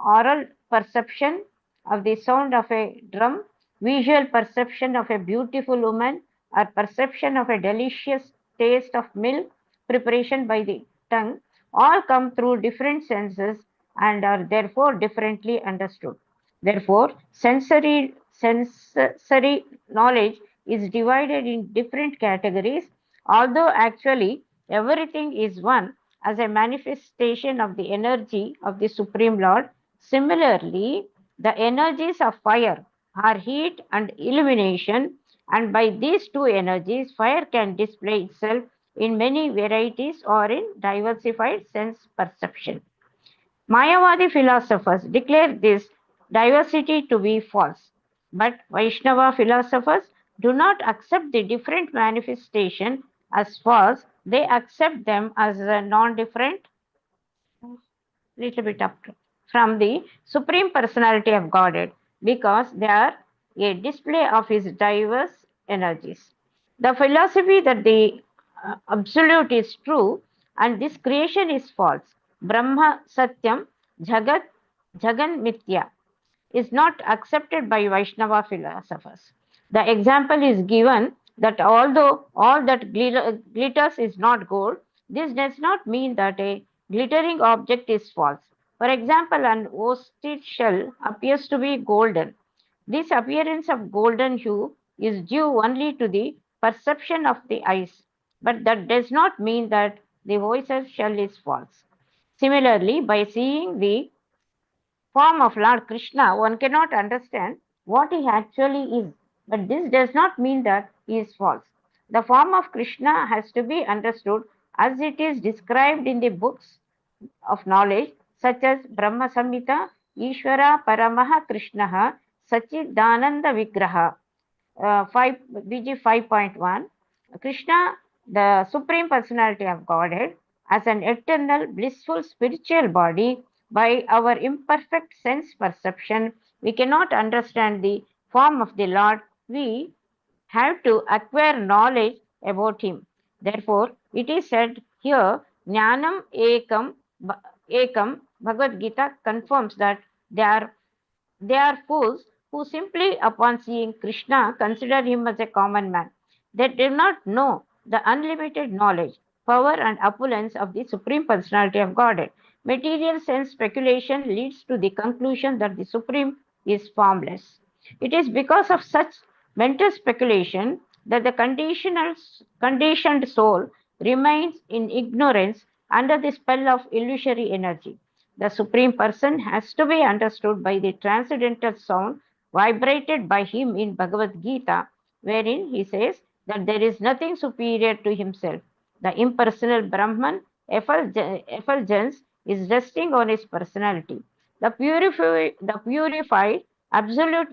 oral perception of the sound of a drum, visual perception of a beautiful woman, or perception of a delicious taste of milk preparation by the tongue, all come through different senses and are therefore differently understood. Therefore, sensory knowledge is divided in different categories, although actually everything is one as a manifestation of the energy of the Supreme Lord. Similarly, the energies of fire are heat and illumination, and by these two energies, fire can display itself in many varieties or in diversified sense perception. Mayavadi philosophers declare this diversity to be false, but Vaishnava philosophers do not accept the different manifestation as false, they accept them as a non-different, little bit up from the Supreme Personality of Godhead, because they are a display of his diverse energies. The philosophy that the absolute is true and this creation is false, Brahma Satyam, Jagan Mithya, is not accepted by Vaishnava philosophers. The example is given that although all that glitters is not gold, this does not mean that a glittering object is false. For example, an ostrich shell appears to be golden. This appearance of golden hue is due only to the perception of the eyes, but that does not mean that the oyster shell is false. Similarly, by seeing the form of Lord Krishna, one cannot understand what he actually is, but this does not mean that he is false. The form of Krishna has to be understood as it is described in the books of knowledge, such as Brahma Samhita, Ishvara Paramaha Krishnaha, Sachidananda Vigraha, 5.1. Krishna, the Supreme Personality of Godhead, as an eternal, blissful spiritual body. By our imperfect sense perception, we cannot understand the form of the Lord. We have to acquire knowledge about him. Therefore, it is said here, Jnanam Ekam, Bhagavad Gita confirms that they are fools who simply upon seeing Krishna consider him as a common man. They do not know the unlimited knowledge, power and opulence of the Supreme Personality of Godhead. Material sense speculation leads to the conclusion that the Supreme is formless. It is because of such mental speculation that the conditioned soul remains in ignorance under the spell of illusory energy. The Supreme Person has to be understood by the transcendental sound vibrated by him in Bhagavad Gita, wherein he says that there is nothing superior to himself. The impersonal Brahman effulgence is resting on his personality. The purified absolute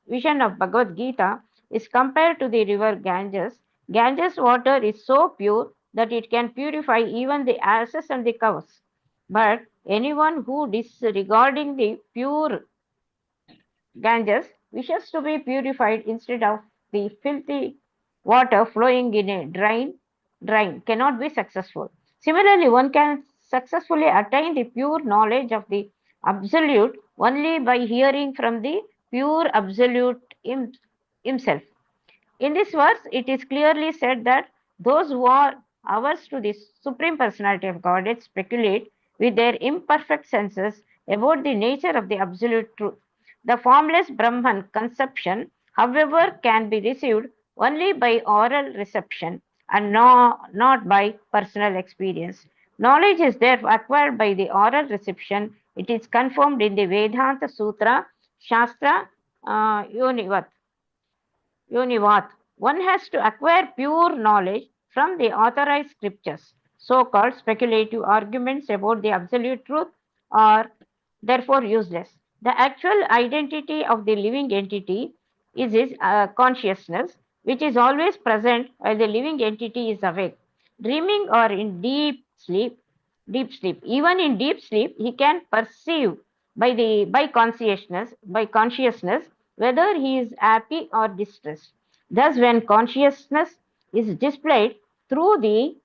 vision of Bhagavad Gita is compared to the river Ganges. Ganges water is so pure that it can purify even the asses and the cows. But anyone who disregarding the pure Ganges wishes to be purified instead of the filthy water flowing in a drain cannot be successful. Similarly, one can successfully attain the pure knowledge of the Absolute only by hearing from the pure Absolute himself. In this verse, it is clearly said that those who are averse to the Supreme Personality of Godhead speculate with their imperfect senses about the nature of the absolute truth. The formless Brahman conception, however, can be received only by oral reception and not by personal experience. Knowledge is therefore acquired by the oral reception. It is confirmed in the Vedanta Sutra, Shastra, Yonivat. One has to acquire pure knowledge from the authorized scriptures. So-called speculative arguments about the absolute truth are therefore useless. The actual identity of the living entity is his consciousness, which is always present while the living entity is awake, dreaming or in deep sleep. Even in deep sleep, he can perceive by consciousness whether he is happy or distressed. Thus, when consciousness is displayed through the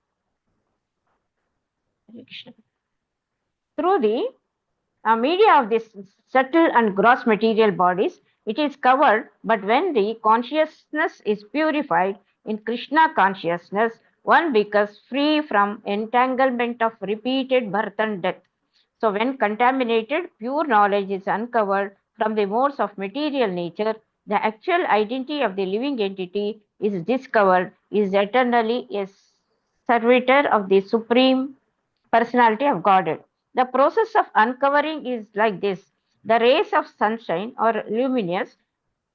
media of these subtle and gross material bodies, it is covered. But when the consciousness is purified in Krishna consciousness, one becomes free from entanglement of repeated birth and death. So when contaminated, pure knowledge is uncovered from the modes of material nature. The actual identity of the living entity is discovered, is eternally a servitor of the Supreme Personality of Godhead. The process of uncovering is like this. The rays of sunshine are luminous,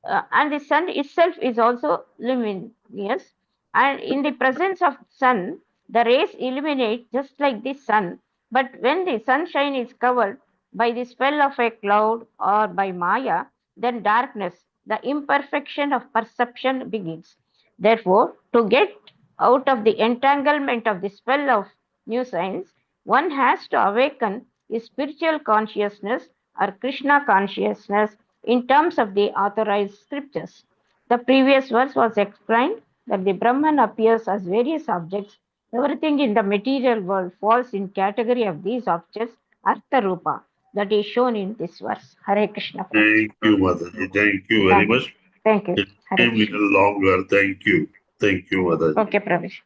and the sun itself is also luminous. And in the presence of sun, the rays illuminate just like the sun. But when the sunshine is covered by the spell of a cloud or by Maya, then darkness, the imperfection of perception begins. Therefore, to get out of the entanglement of the spell of new science, one has to awaken his spiritual consciousness or Krishna consciousness in terms of the authorized scriptures. The previous verse was explained that the Brahman appears as various objects. Everything in the material world falls in category of these objects, Artha Rupa, that is shown in this verse. Hare Krishna. Thank you, Mataji. Thank you very much. Thank you. It came a little longer. Thank you. Thank you, Mataji. Okay, Prabhuji.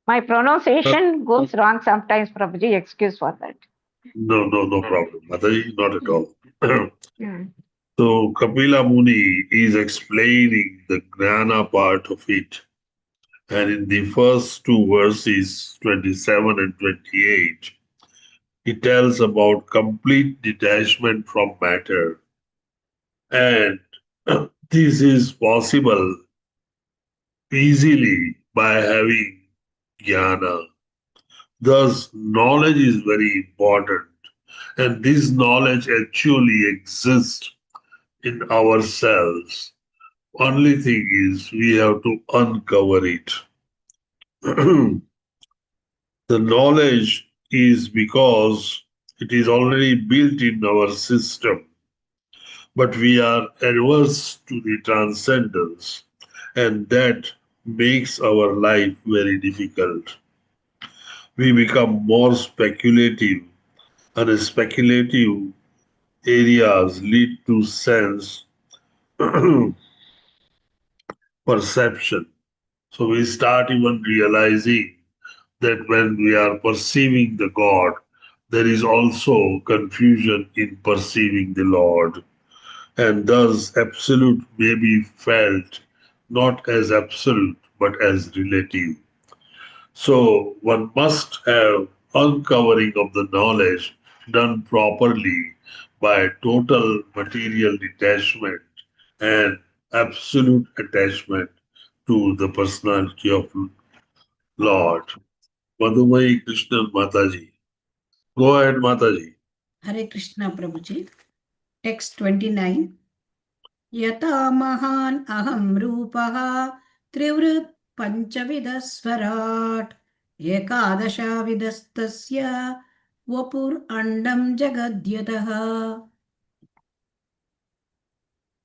My pronunciation goes wrong sometimes, Prabhuji. Excuse for that. No problem. Mataji, not at all. So Kapila Muni is explaining the Gnana part of it. And in the first two verses, 27 and 28, he tells about complete detachment from matter. And this is possible easily by having jnana. Thus, knowledge is very important. And this knowledge actually exists in ourselves. Only thing is we have to uncover it. The knowledge is because it is already built in our system, but we are averse to the transcendence, and that makes our life very difficult. We become more speculative, and speculative areas lead to sense perception. So we start even realizing that when we are perceiving the God, there is also confusion in perceiving the Lord. And thus absolute may be felt not as absolute, but as relative. So one must have uncovering of the knowledge done properly by total material detachment and absolute attachment to the personality of Lord. Madhumai Krishnan Mataji. Go ahead, Mataji. Hare Krishna Prabhuji. Text 29. Yata mahan aham rupaha trivrit panchavidasvarat ekadasha vidastasya vapur andam jagadyataha.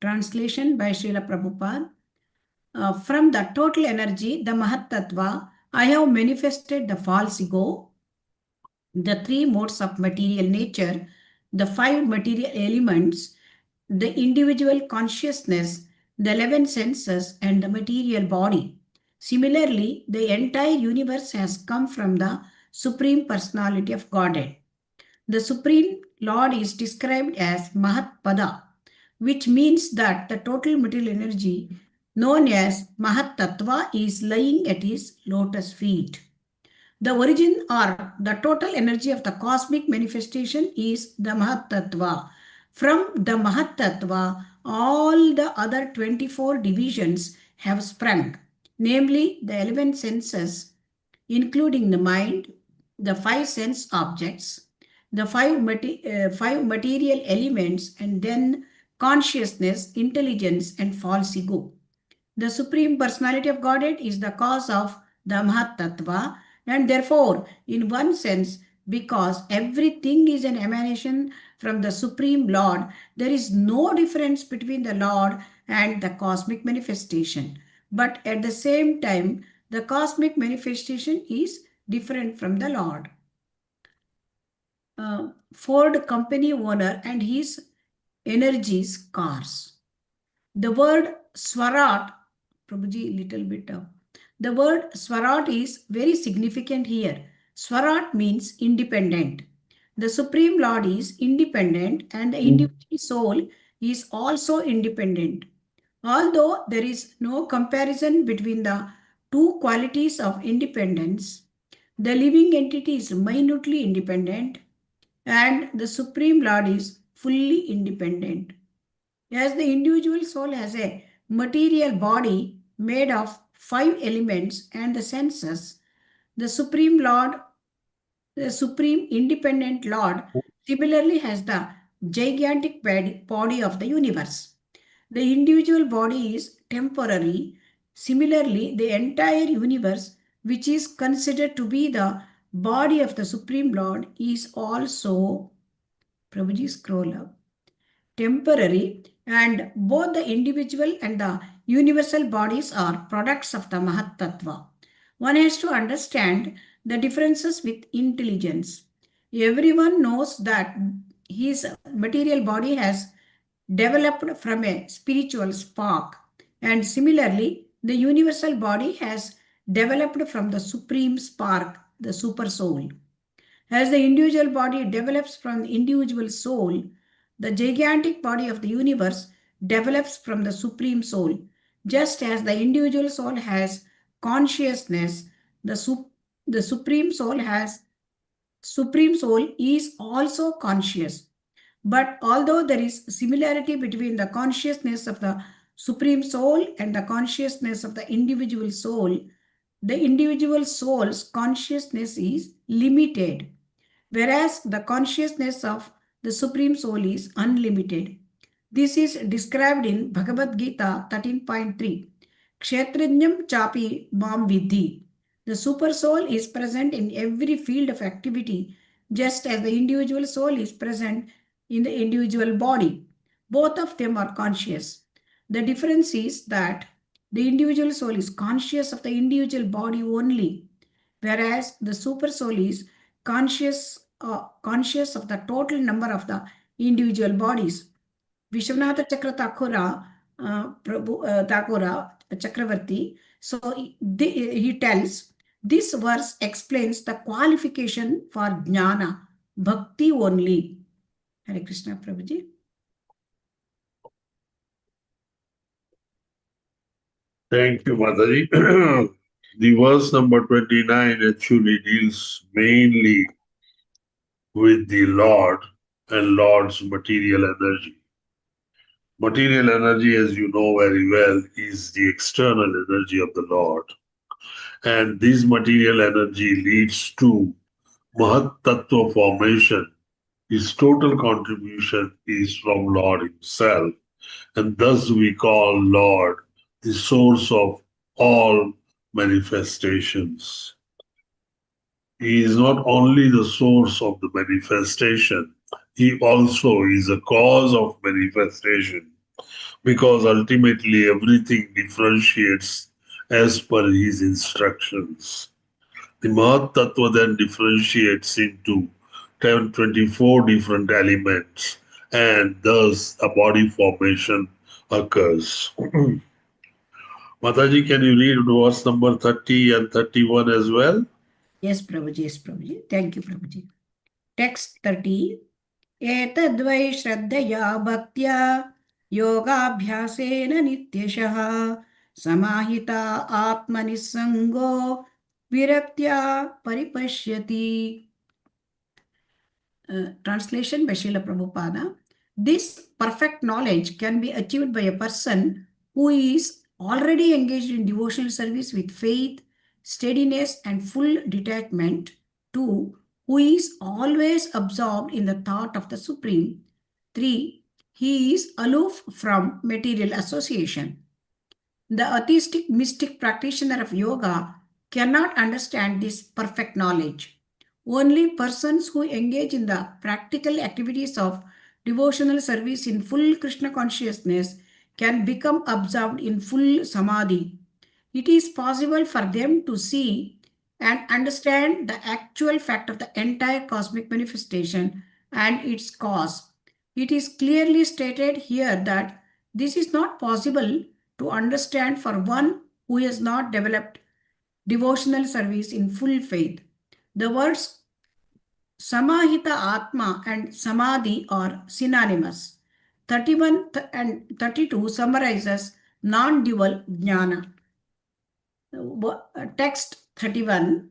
Translation by Srila Prabhupada. From the total energy, the Mahat Tattva, I have manifested the false ego, the three modes of material nature, the five material elements, the individual consciousness, the 11 senses, and the material body. Similarly, the entire universe has come from the Supreme Personality of Godhead. The Supreme Lord is described as Mahatpada, which means that the total material energy known as Mahat Tattva is lying at his lotus feet. The origin or the total energy of the cosmic manifestation is the Mahat Tattva. From the Mahat Tattva, all the other 24 divisions have sprung, namely the 11 senses, including the mind, the 5 sense objects, the 5 material elements, and then consciousness, intelligence, and false ego. The Supreme Personality of Godhead is the cause of the Mahat Tattva, and therefore, in one sense, because everything is an emanation from the Supreme Lord, there is no difference between the Lord and the cosmic manifestation. But at the same time, the cosmic manifestation is different from the Lord. Ford company owner and his energies cars. The word Swarat, Prabhuji, little bit up. The word Swarat is very significant here. Swarat means independent. The Supreme Lord is independent and the individual soul is also independent. Although there is no comparison between the two qualities of independence, the living entity is minutely independent and the Supreme Lord is fully independent. As the individual soul has a material body made of 5 elements and the senses, the Supreme Lord, the Supreme Independent Lord, similarly has the gigantic body of the universe. The individual body is temporary. Similarly, the entire universe, which is considered to be the body of the Supreme Lord, is also, Prabhuji, scroll up, temporary, and both the individual and the universal bodies are products of the Mahat Tattva. One has to understand the differences with intelligence. Everyone knows that his material body has developed from a spiritual spark, and similarly, the universal body has developed from the supreme spark, the super soul. As the individual body develops from the individual soul, the gigantic body of the universe develops from the supreme soul. Just as the individual soul has consciousness, the supreme soul is also conscious. But although there is similarity between the consciousness of the supreme soul and the consciousness of the individual soul, the individual soul's consciousness is limited, whereas the consciousness of the Supreme Soul is unlimited. This is described in Bhagavad Gita 13.3. Kshetrajnam chapi mam vidhi. The super soul is present in every field of activity, just as the individual soul is present in the individual body. Both of them are conscious. The difference is that the individual soul is conscious of the individual body only, whereas the super soul is conscious of the total number of the individual bodies. Vishwanatha Chakra Thakura Chakravarti, so he tells, this verse explains the qualification for jnana, bhakti only. Hare Krishna, Prabhuji. Thank you, Mataji. The verse number 29 actually deals mainly with the Lord and Lord's material energy. Material energy, as you know very well, is the external energy of the Lord. And this material energy leads to Mahat Tattva formation. His total contribution is from Lord himself. And thus we call Lord the source of all manifestations. He is not only the source of the manifestation, he also is a cause of manifestation, because ultimately everything differentiates as per his instructions. The Mahat Tattva then differentiates into 24 different elements, and thus a body formation occurs. Mataji, can you read verse number 30 and 31 as well? Yes, Prabhuji. Yes, Prabhuji. Thank you, Prabhuji. Text 30. Etadvai shraddhaya bhaktya yogabhyasena nityashah samahita atmanisango viraktya paripashyati. Translation by Srila Prabhupada. This perfect knowledge can be achieved by a person who is already engaged in devotional service with faith, steadiness, and full detachment. 2. Who is always absorbed in the thought of the Supreme. 3. He is aloof from material association. The atheistic mystic practitioner of yoga cannot understand this perfect knowledge. Only persons who engage in the practical activities of devotional service in full Krishna consciousness can become absorbed in full samadhi. It is possible for them to see and understand the actual fact of the entire cosmic manifestation and its cause. It is clearly stated here that this is not possible to understand for one who has not developed devotional service in full faith. The words Samahita Atma and Samadhi are synonymous. 31 and 32 summarizes non-dual jnana. Text 31.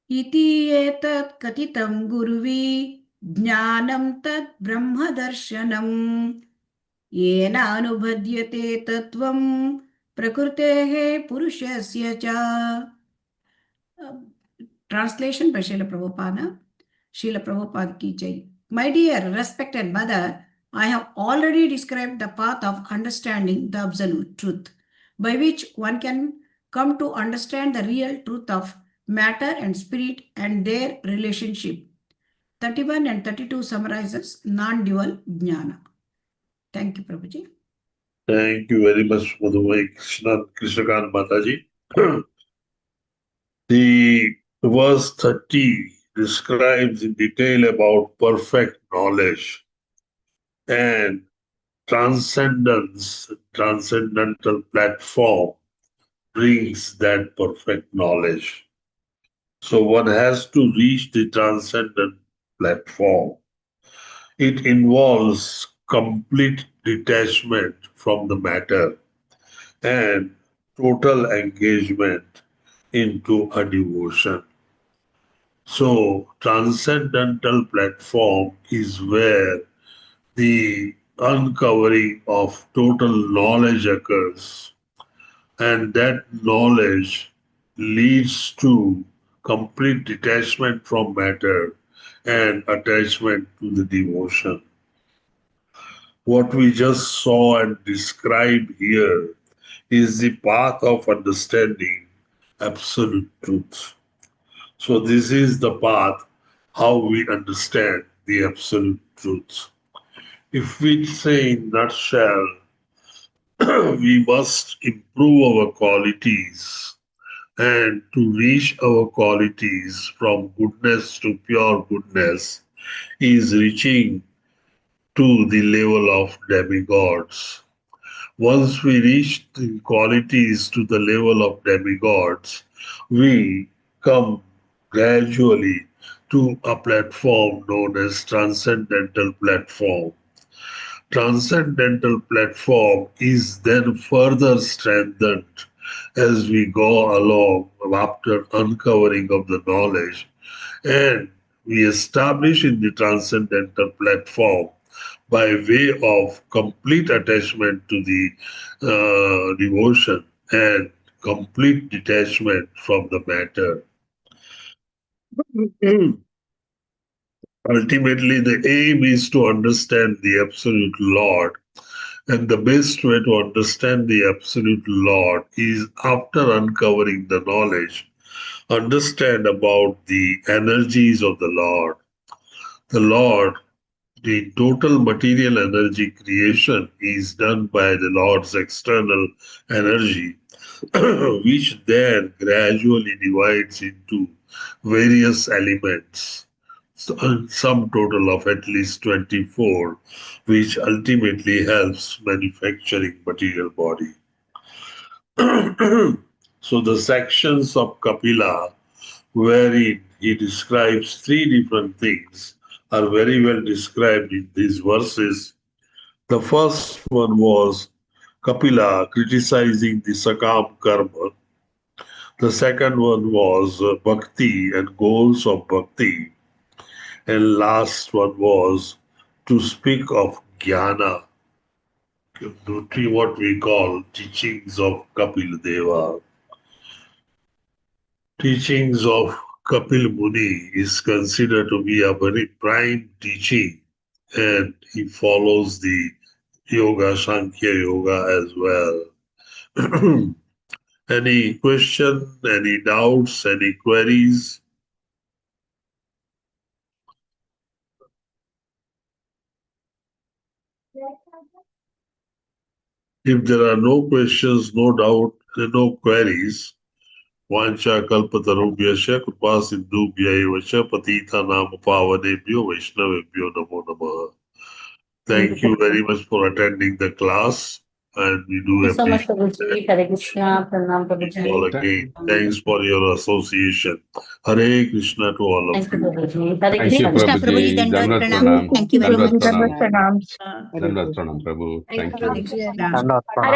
Iti etat katitam guruvi jnanam tat brahma darshanam yena anubhadyate tattvam prakrutehe purushasya cha. Translation by Srila Prabhupada. Srila Prabhupada ki jai. My dear respected mother, I have already described the path of understanding the absolute truth, by which one can come to understand the real truth of matter and spirit and their relationship. 31 and 32 summarizes non-dual jnana. Thank you, Prabhuji. Thank you very much, Madhumai Krishnakant Mataji. The verse 30 describes in detail about perfect knowledge and transcendence, transcendental platform brings that perfect knowledge. So one has to reach the transcendent platform. It involves complete detachment from the matter and total engagement into a devotion. So transcendental platform is where the uncovering of total knowledge occurs, and that knowledge leads to complete detachment from matter and attachment to the devotion. What we just saw and described here is the path of understanding absolute truth. So this is the path how we understand the absolute truth. If we say in a nutshell, we must improve our qualities, and to reach our qualities from goodness to pure goodness is reaching to the level of demigods. Once we reach the qualities to the level of demigods, we come gradually to a platform known as transcendental platform. Transcendental platform is then further strengthened as we go along after uncovering of the knowledge, and we establish in the transcendental platform by way of complete attachment to the devotion and complete detachment from the matter. Ultimately, the aim is to understand the Absolute Lord. And the best way to understand the Absolute Lord is after uncovering the knowledge, understand about the energies of the Lord. The Lord, the total material energy creation is done by the Lord's external energy, which then gradually divides into various elements, some total of at least 24, which ultimately helps manufacturing material body. So the sections of Kapila wherein he describes three different things, are very well described in these verses. The first one was Kapila criticizing the Sakam Karma. The second one was Bhakti and goals of Bhakti. And last one was to speak of Jnana, what we call teachings of Kapil Deva. Teachings of Kapil Muni is considered to be a very prime teaching, and he follows the Yoga, Sankhya Yoga as well. Any question, any doubts, any queries? If there are no questions, no doubt, no queries, Vancha kalpatarubhyasya kripa sindhubhya evasya patitha nama pavanebhyo vaishnavebhyo namo namaha. Thank you very much for attending the class, and we do Thank you so much, appreciate Prabhuji. Hare Krishna. Pranam, Prabhuji. all again. Thanks for your association. Hare Krishna to all of Thank you, you. Prabhuji. Hare Thank you, Krishna. Prabhuji. Dandavat Pranam. Pranam. Thank you very Dandavat much. Pranam. Pranam. Dandavat Pranam, Prabhu. Thank you. Hare